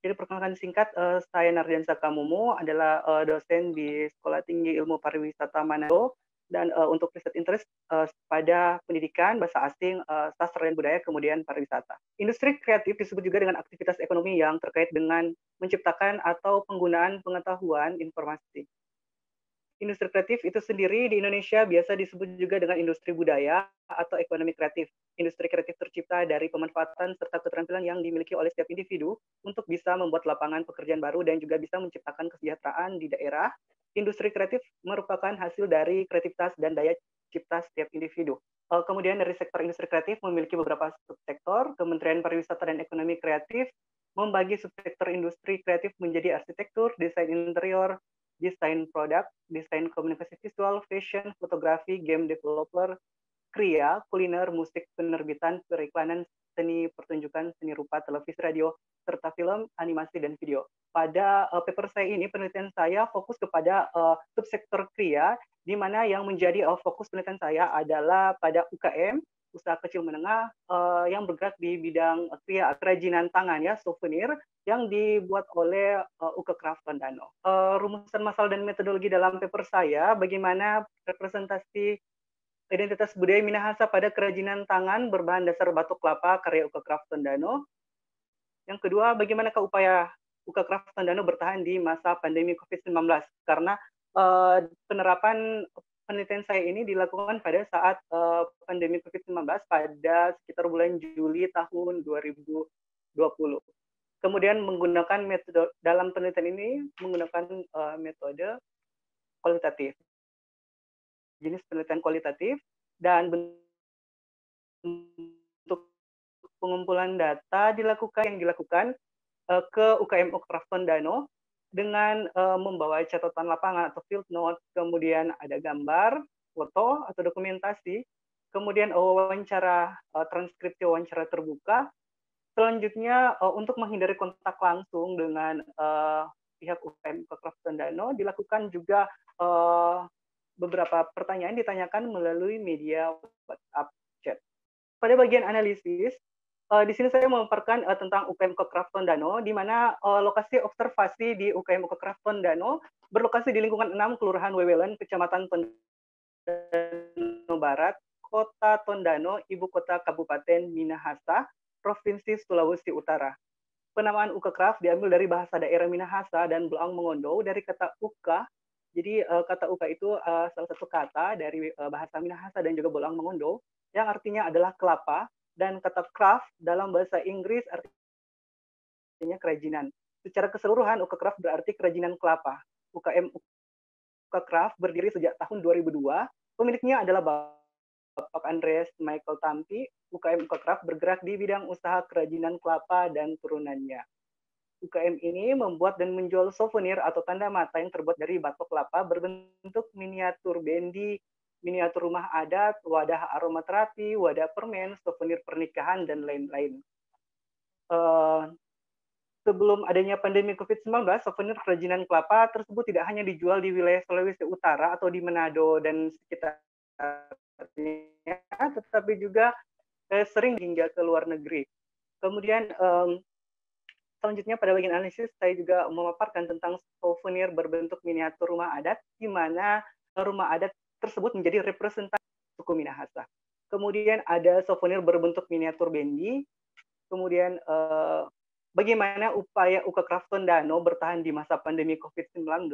jadi perkenalkan singkat, saya Nardiansa Kamumu, adalah dosen di Sekolah Tinggi Ilmu Pariwisata Manado, dan untuk riset interest pada pendidikan, bahasa asing, sastra dan budaya, kemudian pariwisata. Industri kreatif disebut juga dengan aktivitas ekonomi yang terkait dengan menciptakan atau penggunaan pengetahuan informasi. Industri kreatif itu sendiri di Indonesia biasa disebut juga dengan industri budaya atau ekonomi kreatif. Industri kreatif tercipta dari pemanfaatan serta keterampilan yang dimiliki oleh setiap individu untuk bisa membuat lapangan pekerjaan baru dan juga bisa menciptakan kesejahteraan di daerah. Industri kreatif merupakan hasil dari kreativitas dan daya cipta setiap individu. Kemudian dari sektor industri kreatif memiliki beberapa subsektor. Kementerian Pariwisata dan Ekonomi Kreatif membagi subsektor industri kreatif menjadi arsitektur, desain interior, desain produk, desain komunikasi visual, fashion, fotografi, game developer, kriya, kuliner, musik, penerbitan, periklanan, seni pertunjukan, seni rupa, televisi, radio, serta film, animasi, dan video. Pada paper saya ini, penelitian saya fokus kepada subsektor kriya, di mana yang menjadi fokus penelitian saya adalah pada UKM, usaha kecil menengah, yang bergerak di bidang kriya, kerajinan tangan, ya, souvenir, yang dibuat oleh UKA Craft Tondano. Rumusan masalah dan metodologi dalam paper saya, bagaimana representasi identitas budaya Minahasa pada kerajinan tangan berbahan dasar batu kelapa karya UKA Craft Tondano. Yang kedua, bagaimanakah upaya UKA Craft Tondano bertahan di masa pandemi COVID-19? Karena penerapan penelitian saya ini dilakukan pada saat pandemi COVID-19 pada sekitar bulan Juli tahun 2020. Kemudian menggunakan metode dalam penelitian ini menggunakan metode kualitatif. Jenis penelitian kualitatif dan bentuk pengumpulan data yang dilakukan ke UKM UKA Craft Tondano dengan membawa catatan lapangan atau field note, kemudian ada gambar, foto atau dokumentasi, kemudian wawancara, transkripsi wawancara terbuka. Selanjutnya untuk menghindari kontak langsung dengan pihak UKM UKA Craft Tondano dilakukan juga beberapa pertanyaan ditanyakan melalui media WhatsApp chat. Pada bagian analisis, di sini saya memaparkan tentang UKM UKA Craft Tondano, di mana lokasi observasi di UKM UKA Craft Tondano berlokasi di lingkungan 6 Kelurahan Wewelan, Kecamatan Tondano Barat, Kota Tondano, Ibu Kota Kabupaten Minahasa, Provinsi Sulawesi Utara. Penamaan UKA Craft diambil dari bahasa daerah Minahasa dan Belaang Mongondo dari kata uka Jadi kata uka itu salah satu kata dari bahasa Minahasa dan juga Bolang Mongondo yang artinya adalah kelapa, dan kata craft dalam bahasa Inggris artinya kerajinan. Secara keseluruhan uka craft berarti kerajinan kelapa. UKM Uka Craft berdiri sejak tahun 2002. Pemiliknya adalah Bapak Andreas Michael Tampi. UKM Uka Craft bergerak di bidang usaha kerajinan kelapa dan turunannya. UKM ini membuat dan menjual souvenir atau tanda mata yang terbuat dari batok kelapa berbentuk miniatur bendi, miniatur rumah adat, wadah aromaterapi, wadah permen, souvenir pernikahan, dan lain-lain. Sebelum adanya pandemi COVID-19, souvenir kerajinan kelapa tersebut tidak hanya dijual di wilayah Sulawesi Utara atau di Manado dan sekitarnya, tetapi juga sering hingga ke luar negeri. Kemudian selanjutnya pada bagian analisis saya juga memaparkan tentang souvenir berbentuk miniatur rumah adat, di mana rumah adat tersebut menjadi representasi suku Minahasa. Kemudian ada souvenir berbentuk miniatur bendi. Kemudian bagaimana upaya Uka Craft Tondano bertahan di masa pandemi COVID-19.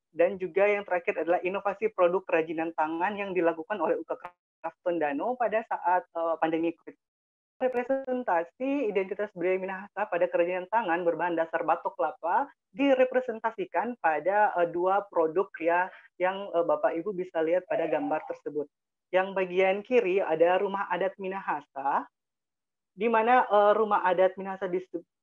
Dan juga yang terakhir adalah inovasi produk kerajinan tangan yang dilakukan oleh Uka Craft Tondano pada saat pandemi COVID-19. Representasi identitas budaya Minahasa pada kerajinan tangan berbahan dasar batok kelapa direpresentasikan pada dua produk ya yang Bapak Ibu bisa lihat pada gambar tersebut. Yang bagian kiri ada rumah adat Minahasa, di mana rumah adat Minahasa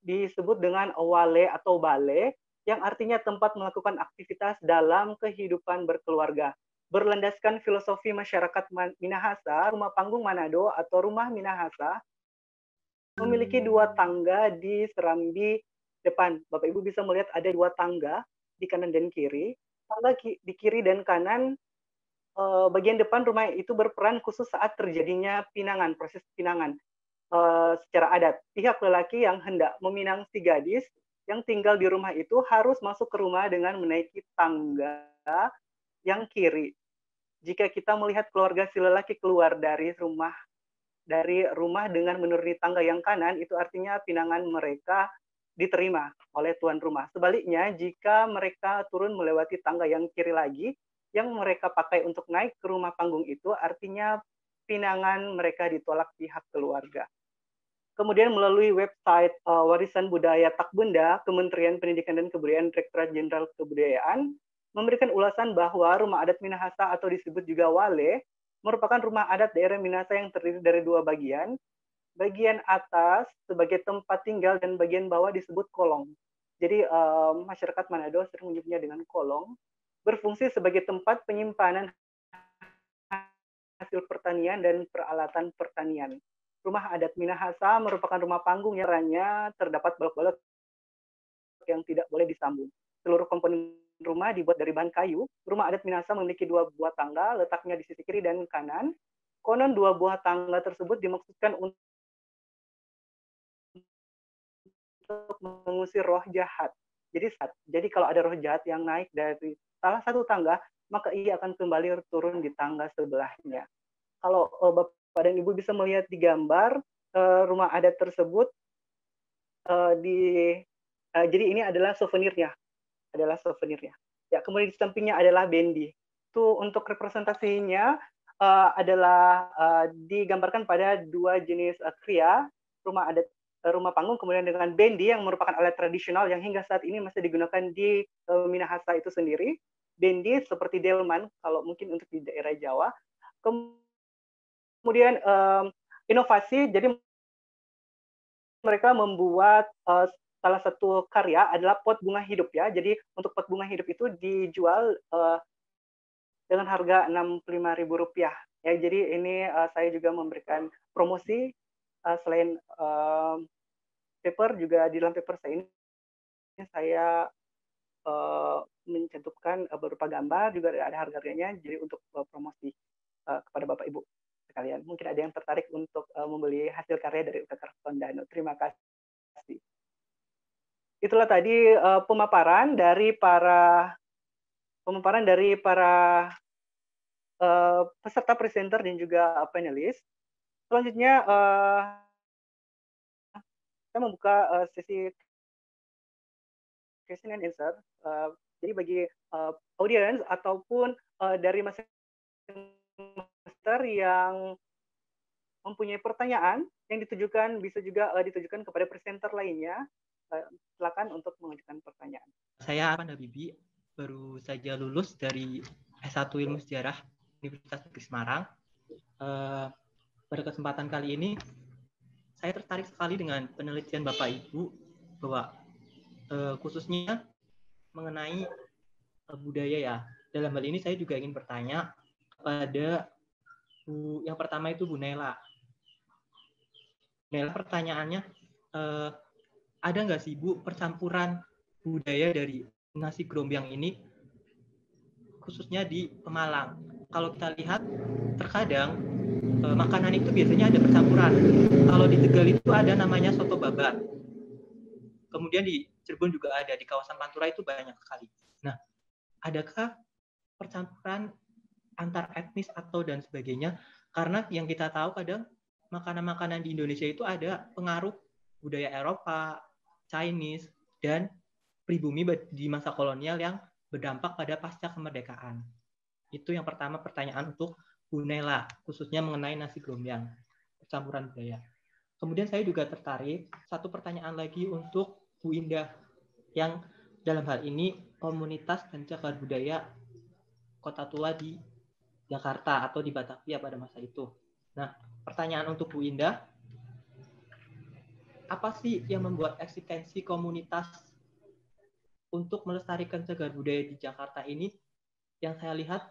disebut dengan wale atau bale, yang artinya tempat melakukan aktivitas dalam kehidupan berkeluarga. Berlandaskan filosofi masyarakat Minahasa, rumah panggung Manado atau rumah Minahasa memiliki dua tangga di serambi depan. Bapak Ibu bisa melihat ada dua tangga di kanan dan kiri. Tangga di kiri dan kanan bagian depan rumah itu berperan khusus saat terjadinya pinangan, proses pinangan secara adat. Pihak lelaki yang hendak meminang si gadis yang tinggal di rumah itu harus masuk ke rumah dengan menaiki tangga yang kiri. Jika kita melihat keluarga si lelaki keluar dari rumah dengan menuruni tangga yang kanan, itu artinya pinangan mereka diterima oleh tuan rumah. Sebaliknya, jika mereka turun melewati tangga yang kiri lagi, yang mereka pakai untuk naik ke rumah panggung itu, artinya pinangan mereka ditolak pihak keluarga. Kemudian melalui website Warisan Budaya Takbenda, Kementerian Pendidikan dan Kebudayaan, Direktorat Jenderal Kebudayaan, memberikan ulasan bahwa rumah adat Minahasa atau disebut juga wale, merupakan rumah adat daerah Minahasa yang terdiri dari dua bagian. Bagian atas sebagai tempat tinggal dan bagian bawah disebut kolong. Jadi masyarakat Manado sering menyebutnya dengan kolong, berfungsi sebagai tempat penyimpanan hasil pertanian dan peralatan pertanian. Rumah adat Minahasa merupakan rumah panggung yang rannya terdapat balok-balok yang tidak boleh disambung. Seluruh komponen rumah dibuat dari bahan kayu. Rumah adat Minahasa memiliki dua buah tangga, letaknya di sisi kiri dan kanan. Konon dua buah tangga tersebut dimaksudkan untuk mengusir roh jahat. Jadi kalau ada roh jahat yang naik dari salah satu tangga, maka ia akan kembali turun di tangga sebelahnya. Kalau Bapak dan Ibu bisa melihat di gambar rumah adat tersebut, jadi ini adalah souvenirnya. Ya, kemudian di sampingnya adalah bendi. Itu untuk representasinya adalah digambarkan pada dua jenis kriya, rumah adat, rumah panggung, kemudian dengan bendi yang merupakan alat tradisional yang hingga saat ini masih digunakan di Minahasa itu sendiri. Bendi seperti delman kalau mungkin untuk di daerah Jawa. Kemudian inovasi, jadi mereka membuat salah satu karya adalah pot bunga hidup ya. Jadi untuk pot bunga hidup itu dijual dengan harga Rp65.000 ya. Jadi ini saya juga memberikan promosi selain paper, juga di dalam paper saya ini saya mencantumkan berupa gambar, juga ada harga-harganya, jadi untuk promosi kepada Bapak Ibu sekalian. Mungkin ada yang tertarik untuk membeli hasil karya dari Uka Craft Tondano. Terima kasih. Itulah tadi pemaparan dari para peserta presenter dan juga panelis. Selanjutnya saya membuka sesi question and answer. Jadi bagi audiens ataupun dari master yang mempunyai pertanyaan yang ditujukan bisa juga ditujukan kepada presenter lainnya. Silakan untuk mengajukan pertanyaan. Saya Arfan Habibi, baru saja lulus dari S1 Ilmu Sejarah Universitas Negeri Semarang. Pada kesempatan kali ini, saya tertarik sekali dengan penelitian Bapak Ibu bahwa khususnya mengenai budaya ya. Dalam hal ini saya juga ingin bertanya kepada yang pertama itu Bu Nela. Nela, pertanyaannya, ada nggak sih Bu percampuran budaya dari nasi grombyang ini, khususnya di Pemalang? Kalau kita lihat, terkadang makanan itu biasanya ada percampuran. Kalau di Tegal itu ada namanya soto babat. Kemudian di Cirebon juga ada, di kawasan Pantura itu banyak sekali. Nah, adakah percampuran antar etnis atau dan sebagainya? Karena yang kita tahu kadang makanan-makanan di Indonesia itu ada pengaruh budaya Eropa, Chinese, dan pribumi di masa kolonial yang berdampak pada pasca kemerdekaan. Itu yang pertama, pertanyaan untuk Bu Nela, khususnya mengenai nasi grombyang, percampuran budaya. Kemudian saya juga tertarik, satu pertanyaan lagi untuk Bu Indah, yang dalam hal ini komunitas dan cagar budaya Kota Tua di Jakarta atau di Batavia pada masa itu. Nah, pertanyaan untuk Bu Indah, apa sih yang membuat eksistensi komunitas untuk melestarikan cagar budaya di Jakarta ini yang saya lihat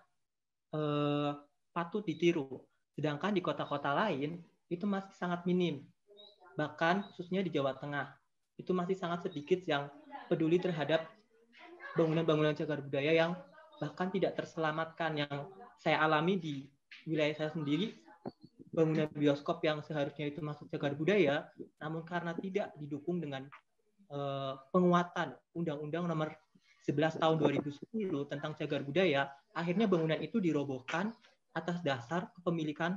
patut ditiru, sedangkan di kota-kota lain itu masih sangat minim, bahkan khususnya di Jawa Tengah itu masih sangat sedikit yang peduli terhadap bangunan-bangunan cagar budaya yang bahkan tidak terselamatkan. Yang saya alami di wilayah saya sendiri, bangunan bioskop yang seharusnya itu masuk cagar budaya, namun karena tidak didukung dengan penguatan Undang-Undang Nomor 11 Tahun 2010 tentang cagar budaya, akhirnya bangunan itu dirobohkan atas dasar kepemilikan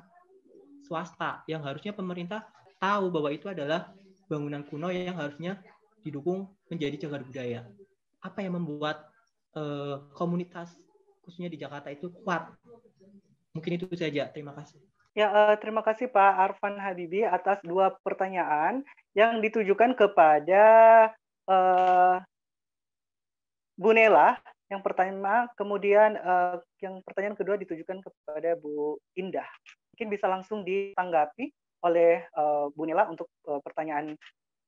swasta, yang harusnya pemerintah tahu bahwa itu adalah bangunan kuno yang harusnya didukung menjadi cagar budaya. Apa yang membuat komunitas khususnya di Jakarta itu kuat? Mungkin itu saja. Terima kasih. Ya, terima kasih Pak Arfan Habibi atas dua pertanyaan yang ditujukan kepada Bu Nela yang pertama, kemudian yang pertanyaan kedua ditujukan kepada Bu Indah. Mungkin bisa langsung ditanggapi oleh Bu Nela untuk pertanyaan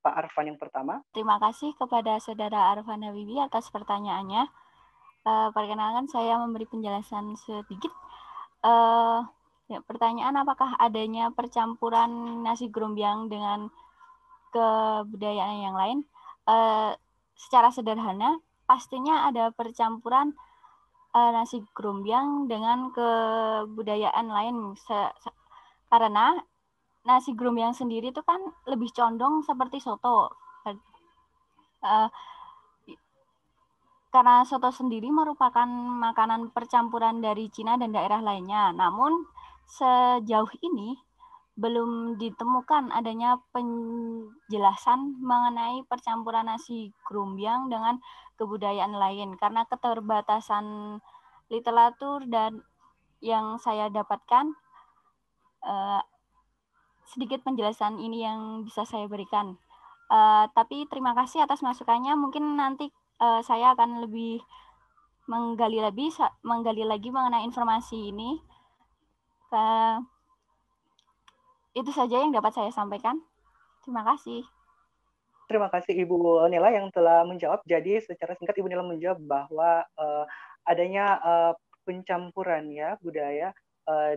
Pak Arfan yang pertama. Terima kasih kepada Saudara Arfan Habibi atas pertanyaannya. Perkenalkan, saya memberi penjelasan sedikit. Ya, pertanyaan apakah adanya percampuran nasi grombyang dengan kebudayaan yang lain? Secara sederhana, pastinya ada percampuran nasi grombyang dengan kebudayaan lain. Karena nasi grombyang sendiri itu kan lebih condong seperti soto. Karena soto sendiri merupakan makanan percampuran dari Cina dan daerah lainnya. Namun sejauh ini belum ditemukan adanya penjelasan mengenai percampuran nasi grombyang dengan kebudayaan lain, karena keterbatasan literatur dan yang saya dapatkan, sedikit penjelasan ini yang bisa saya berikan. Tapi terima kasih atas masukannya. Mungkin nanti saya akan lebih menggali lagi mengenai informasi ini. Itu saja yang dapat saya sampaikan. Terima kasih. Terima kasih Ibu Nela yang telah menjawab. Jadi secara singkat Ibu Nela menjawab bahwa adanya pencampuran ya budaya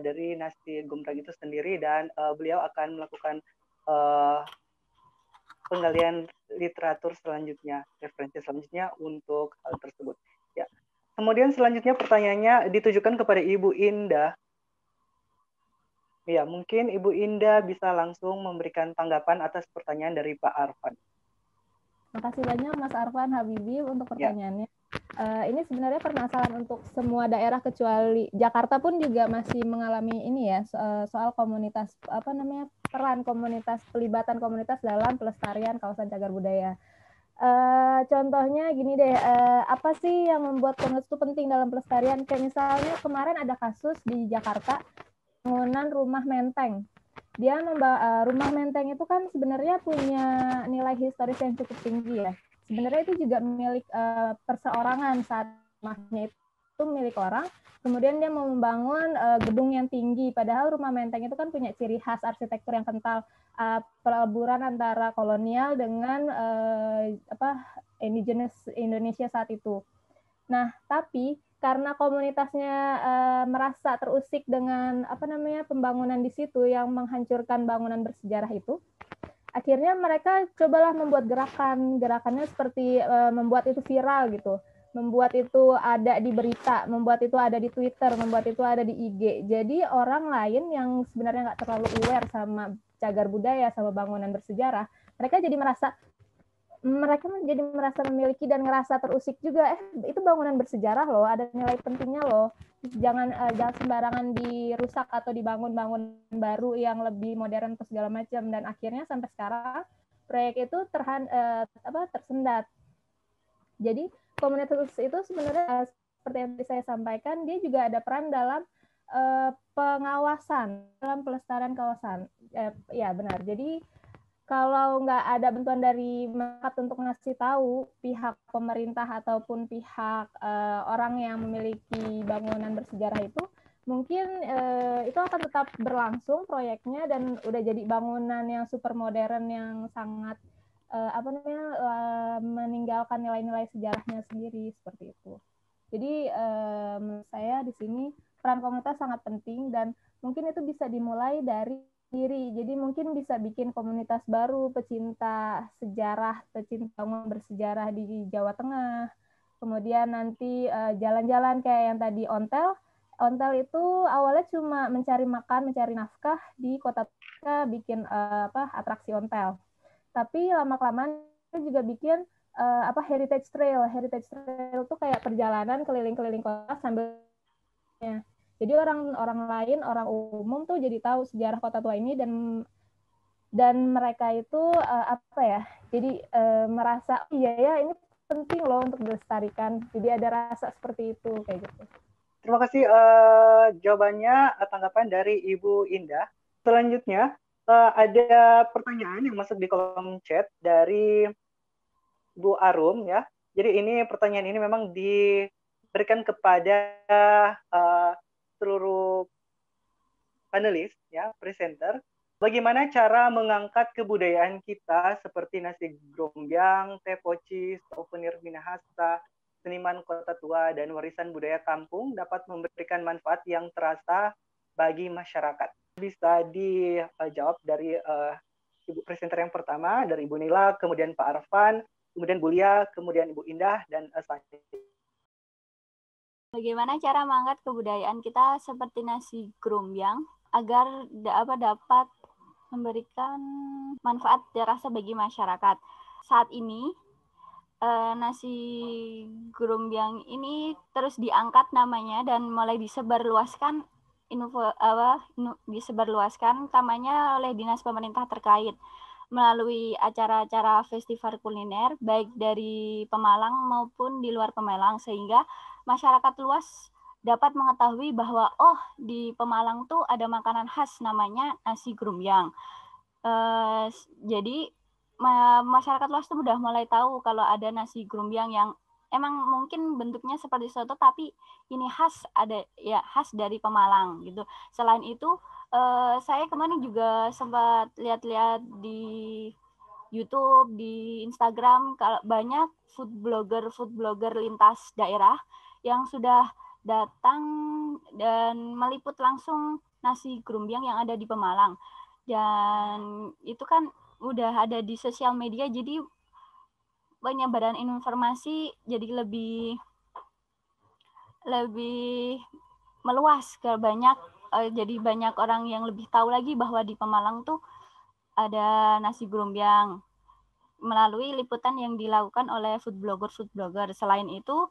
dari nasi gombrang itu sendiri, dan beliau akan melakukan penggalian literatur selanjutnya, referensi selanjutnya untuk hal tersebut. Ya. Kemudian selanjutnya pertanyaannya ditujukan kepada Ibu Indah. Ya, mungkin Ibu Indah bisa langsung memberikan tanggapan atas pertanyaan dari Pak Arfan. Terima kasih banyak Mas Arfan Habibi untuk pertanyaannya. Ini sebenarnya permasalahan untuk semua daerah kecuali Jakarta pun juga masih mengalami ini ya, soal komunitas peran komunitas, pelibatan komunitas dalam pelestarian kawasan cagar budaya. Contohnya gini deh, apa sih yang membuat penulis itu penting dalam pelestarian? Kayak misalnya kemarin ada kasus di Jakarta, bangunan rumah menteng. Dia rumah menteng itu kan sebenarnya punya nilai historis yang cukup tinggi ya. Sebenarnya itu juga milik perseorangan, saat rumahnya itu milik orang. Kemudian dia mau membangun gedung yang tinggi, padahal rumah menteng itu kan punya ciri khas arsitektur yang kental, peleburan antara kolonial dengan indigenous Indonesia saat itu. Nah, tapi karena komunitasnya merasa terusik dengan pembangunan di situ yang menghancurkan bangunan bersejarah itu, akhirnya mereka cobalah membuat gerakannya seperti membuat itu viral gitu, membuat itu ada di berita, membuat itu ada di Twitter, membuat itu ada di IG. Jadi orang lain yang sebenarnya nggak terlalu aware sama cagar budaya, sama bangunan bersejarah, mereka jadi merasa memiliki dan ngerasa terusik juga, itu bangunan bersejarah loh, ada nilai pentingnya loh, jangan sembarangan dirusak atau dibangun baru yang lebih modern atau segala macam. Dan akhirnya sampai sekarang proyek itu tersendat. Jadi komunitas itu sebenarnya seperti yang saya sampaikan, dia juga ada peran dalam pengawasan, dalam pelestarian kawasan. Ya benar. Jadi kalau nggak ada bantuan dari masyarakat untuk ngasih tahu pihak pemerintah ataupun pihak orang yang memiliki bangunan bersejarah itu, mungkin itu akan tetap berlangsung proyeknya dan udah jadi bangunan yang super modern yang sangat meninggalkan nilai-nilai sejarahnya sendiri seperti itu. Jadi menurut saya di sini peran komunitas sangat penting dan mungkin itu bisa dimulai dari diri. Jadi mungkin bisa bikin komunitas baru pecinta sejarah, pecinta bangunan bersejarah di Jawa Tengah. Kemudian nanti jalan-jalan kayak yang tadi Ontel. Ontel itu awalnya cuma mencari makan, mencari nafkah di kota bikin atraksi ontel. Tapi lama-kelamaan juga bikin heritage trail. Heritage trail itu kayak perjalanan keliling-keliling kota sambil jadi orang lain, orang umum tuh jadi tahu sejarah Kota Tua ini dan mereka itu jadi merasa iya ya ini penting loh untuk dilestarikan. Jadi ada rasa seperti itu kayak gitu. Terima kasih jawabannya, tanggapan dari Ibu Indah. Selanjutnya ada pertanyaan yang masuk di kolom chat dari Bu Arum ya. Jadi pertanyaan ini memang diberikan kepada seluruh panelis ya, presenter. Bagaimana cara mengangkat kebudayaan kita seperti nasi grombyang, teh poci, souvenir Minahasa, seniman Kota Tua, dan warisan budaya kampung dapat memberikan manfaat yang terasa bagi masyarakat. Bisa dijawab dari Ibu presenter yang pertama, dari Ibu Nila, kemudian Pak Arfan, kemudian Bu Lia, kemudian Ibu Indah, dan saya. Bagaimana cara mengangkat kebudayaan kita seperti nasi grombyang agar dapat memberikan manfaat terasa bagi masyarakat. Saat ini nasi grombyang ini terus diangkat namanya dan mulai disebarluaskan utamanya oleh dinas pemerintah terkait melalui acara-acara festival kuliner baik dari Pemalang maupun di luar Pemalang, sehingga masyarakat luas dapat mengetahui bahwa di Pemalang tuh ada makanan khas namanya nasi grombyang. Jadi masyarakat luas tuh udah mulai tahu kalau ada nasi grombyang yang emang mungkin bentuknya seperti soto tapi ini khas dari Pemalang gitu. Selain itu saya kemarin juga sempat lihat-lihat di YouTube, di Instagram, kalau banyak food blogger lintas daerah yang sudah datang dan meliput langsung nasi grombyang yang ada di Pemalang. Dan itu kan udah ada di sosial media, jadi penyebaran informasi jadi lebih meluas ke jadi banyak orang yang lebih tahu lagi bahwa di Pemalang tuh ada nasi grombyang melalui liputan yang dilakukan oleh food blogger. Selain itu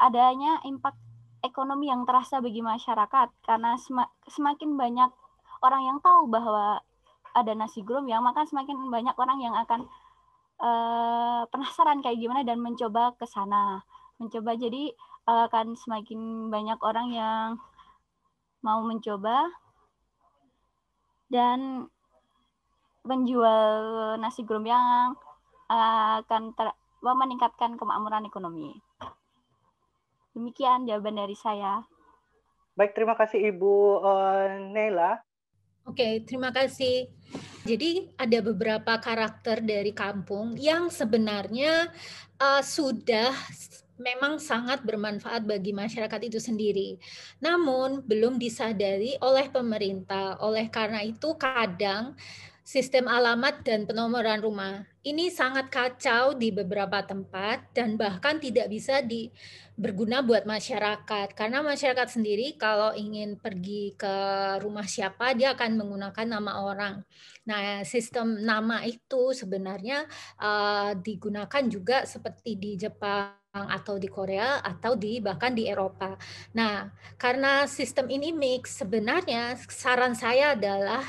adanya impact ekonomi yang terasa bagi masyarakat karena semakin banyak orang yang tahu bahwa ada nasi grombyang, maka semakin banyak orang yang akan penasaran kayak gimana dan mencoba ke sana. Mencoba, jadi akan semakin banyak orang yang mau mencoba dan menjual nasi grombyang akan meningkatkan kemakmuran ekonomi. Demikian jawaban dari saya. Baik, terima kasih Ibu Nela. Oke, terima kasih. Jadi ada beberapa karakter dari kampung yang sebenarnya sudah memang sangat bermanfaat bagi masyarakat itu sendiri. Namun belum disadari oleh pemerintah. Oleh karena itu kadang sistem alamat dan penomoran rumah ini sangat kacau di beberapa tempat dan bahkan tidak bisa berguna buat masyarakat. Karena masyarakat sendiri kalau ingin pergi ke rumah siapa, dia akan menggunakan nama orang. Nah, sistem nama itu sebenarnya digunakan juga seperti di Jepang atau di Korea atau bahkan di Eropa. Nah, karena sistem ini mix, sebenarnya saran saya adalah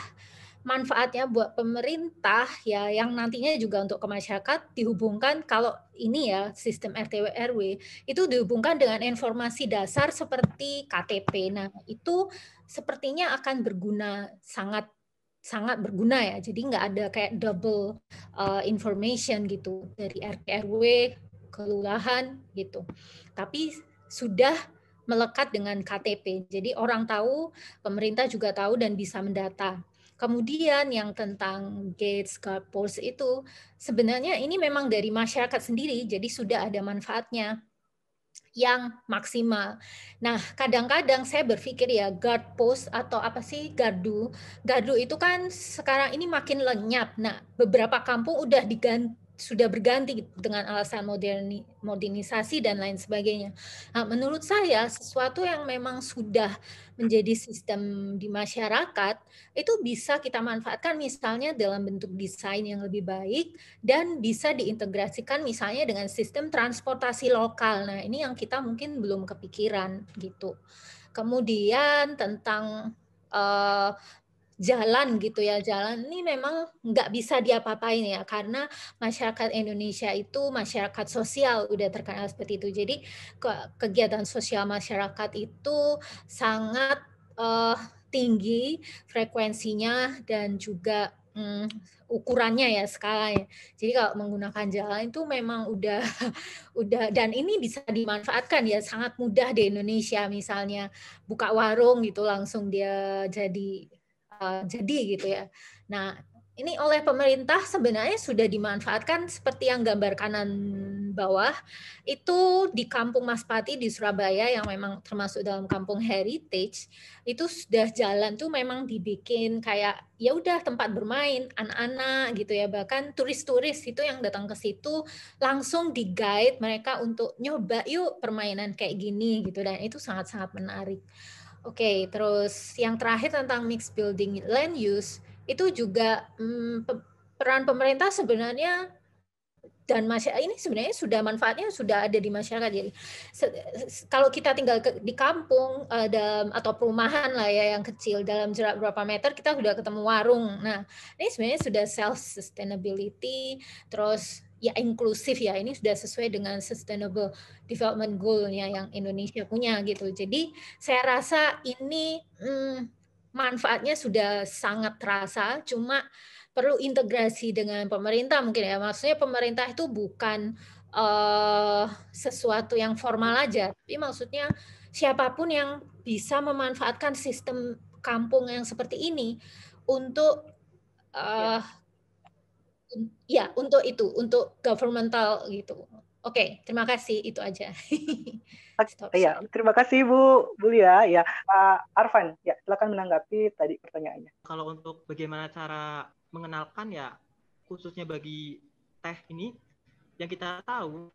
manfaatnya buat pemerintah ya yang nantinya juga untuk ke masyarakat dihubungkan, kalau ini ya sistem RT RW itu dihubungkan dengan informasi dasar seperti KTP. Nah, itu sepertinya akan berguna, sangat berguna ya. Jadi nggak ada kayak double information gitu dari RT RW kelurahan gitu. Tapi sudah melekat dengan KTP. Jadi orang tahu, pemerintah juga tahu dan bisa mendata. Kemudian yang tentang gates, guard post itu sebenarnya ini memang dari masyarakat sendiri, jadi sudah ada manfaatnya yang maksimal. Nah, kadang-kadang saya berpikir ya guard post atau apa sih gardu itu kan sekarang ini makin lenyap. Nah, beberapa kampung sudah berganti dengan alasan modernisasi dan lain sebagainya. Nah, menurut saya sesuatu yang memang sudah menjadi sistem di masyarakat itu bisa kita manfaatkan misalnya dalam bentuk desain yang lebih baik dan bisa diintegrasikan misalnya dengan sistem transportasi lokal. Nah, ini yang kita mungkin belum kepikiran gitu. Kemudian tentang jalan gitu ya, jalan ini memang nggak bisa diapa-apain ya, karena masyarakat Indonesia itu masyarakat sosial, udah terkenal seperti itu. Jadi kegiatan sosial masyarakat itu sangat tinggi frekuensinya dan juga ukurannya ya, skalanya. Jadi kalau menggunakan jalan itu memang udah dan ini bisa dimanfaatkan ya, sangat mudah di Indonesia, misalnya buka warung gitu langsung dia jadi gitu ya. Nah, ini oleh pemerintah sebenarnya sudah dimanfaatkan seperti yang gambar kanan bawah itu di Kampung Maspati di Surabaya yang memang termasuk dalam kampung heritage, itu sudah jalan tuh memang dibikin kayak ya udah tempat bermain anak-anak gitu ya, bahkan turis-turis itu yang datang ke situ langsung di-guide mereka untuk nyoba yuk permainan kayak gini gitu, dan itu sangat-sangat menarik. Oke, terus yang terakhir tentang mixed building land use, itu juga peran pemerintah sebenarnya dan masyarakat ini sebenarnya sudah manfaatnya sudah ada di masyarakat. Jadi kalau kita tinggal di kampung atau perumahan lah ya yang kecil, dalam jarak berapa meter kita sudah ketemu warung. Nah, ini sebenarnya sudah self sustainability, terus ya inklusif ya, ini sudah sesuai dengan Sustainable Development Goal-nya yang Indonesia punya gitu. Jadi saya rasa ini manfaatnya sudah sangat terasa, cuma perlu integrasi dengan pemerintah mungkin ya. Maksudnya pemerintah itu bukan sesuatu yang formal aja, tapi maksudnya siapapun yang bisa memanfaatkan sistem kampung yang seperti ini untuk untuk governmental gitu. Oke, terima kasih, itu aja. Ya, terima kasih Bu Lia. Ya, Pak Arfan, ya silakan menanggapi tadi pertanyaannya. Kalau untuk bagaimana cara mengenalkan ya, khususnya bagi teh ini, yang kita tahu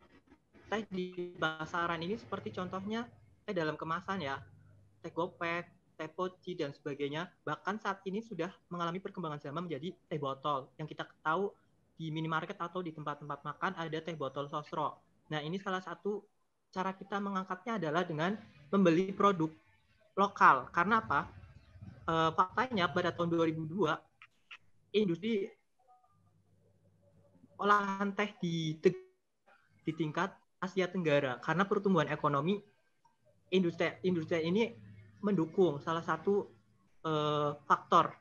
teh di pasaran ini seperti contohnya teh dalam kemasan ya, teh gopek, teh poci dan sebagainya. Bahkan saat ini sudah mengalami perkembangan zaman menjadi teh botol. Yang kita tahu di minimarket atau di tempat-tempat makan ada teh botol sosro. Nah, ini salah satu cara kita mengangkatnya adalah dengan membeli produk lokal. Karena apa? Faktanya pada tahun 2002 industri olahan teh di tingkat Asia Tenggara, karena pertumbuhan ekonomi industri ini mendukung salah satu faktor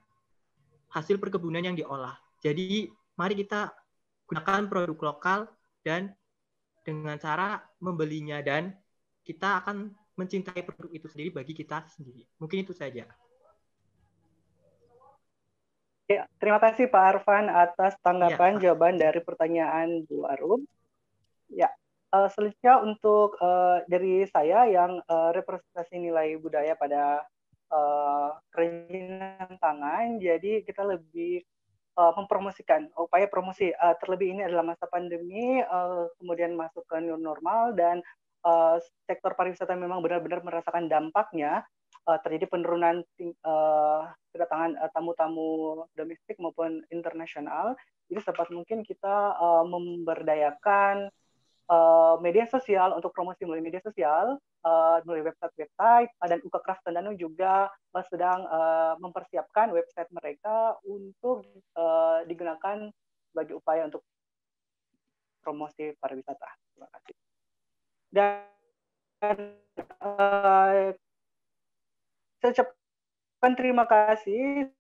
hasil perkebunan yang diolah. Jadi mari kita gunakan produk lokal dan dengan cara membelinya, dan kita akan mencintai produk itu sendiri bagi kita sendiri. Mungkin itu saja. Ya, terima kasih Pak Arfan atas tanggapan jawaban dari pertanyaan Bu Arum. Ya, selanjutnya untuk dari saya yang representasi nilai budaya pada kerajinan tangan. Jadi kita lebih mempromosikan upaya promosi. Terlebih ini adalah masa pandemi, kemudian masuk ke new normal, dan sektor pariwisata memang benar-benar merasakan dampaknya. Terjadi penurunan kedatangan tamu-tamu domestik maupun internasional. Jadi sepat mungkin kita memberdayakan media sosial untuk promosi melalui media sosial, melalui website dan UKA Craft Tondano juga sedang mempersiapkan website mereka untuk digunakan sebagai upaya untuk promosi pariwisata. Terima kasih. Dan saya ucapkan terima kasih.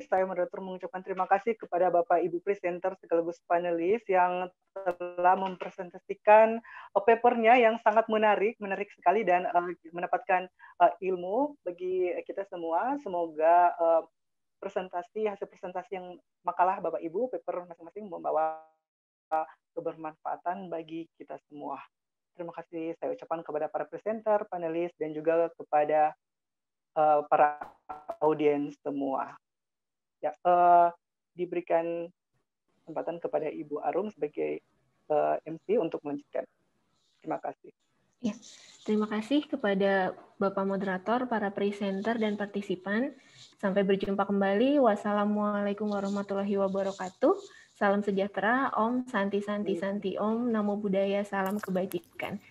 Saya moderator mengucapkan terima kasih kepada Bapak Ibu presenter sekaligus panelis yang telah mempresentasikan papernya yang sangat menarik sekali, dan mendapatkan ilmu bagi kita semua. Semoga hasil presentasi yang makalah Bapak Ibu, paper masing-masing membawa kebermanfaatan bagi kita semua. Terima kasih saya ucapkan kepada para presenter, panelis, dan juga kepada para audiens semua. Ya, diberikan kesempatan kepada Ibu Arum sebagai MC untuk melanjutkan. Terima kasih. Ya, terima kasih kepada Bapak Moderator, para presenter, dan partisipan. Sampai berjumpa kembali. Wassalamualaikum warahmatullahi wabarakatuh. Salam sejahtera, Om, Santi, Santi, Santi, Om, Namo Buddhaya, salam kebajikan.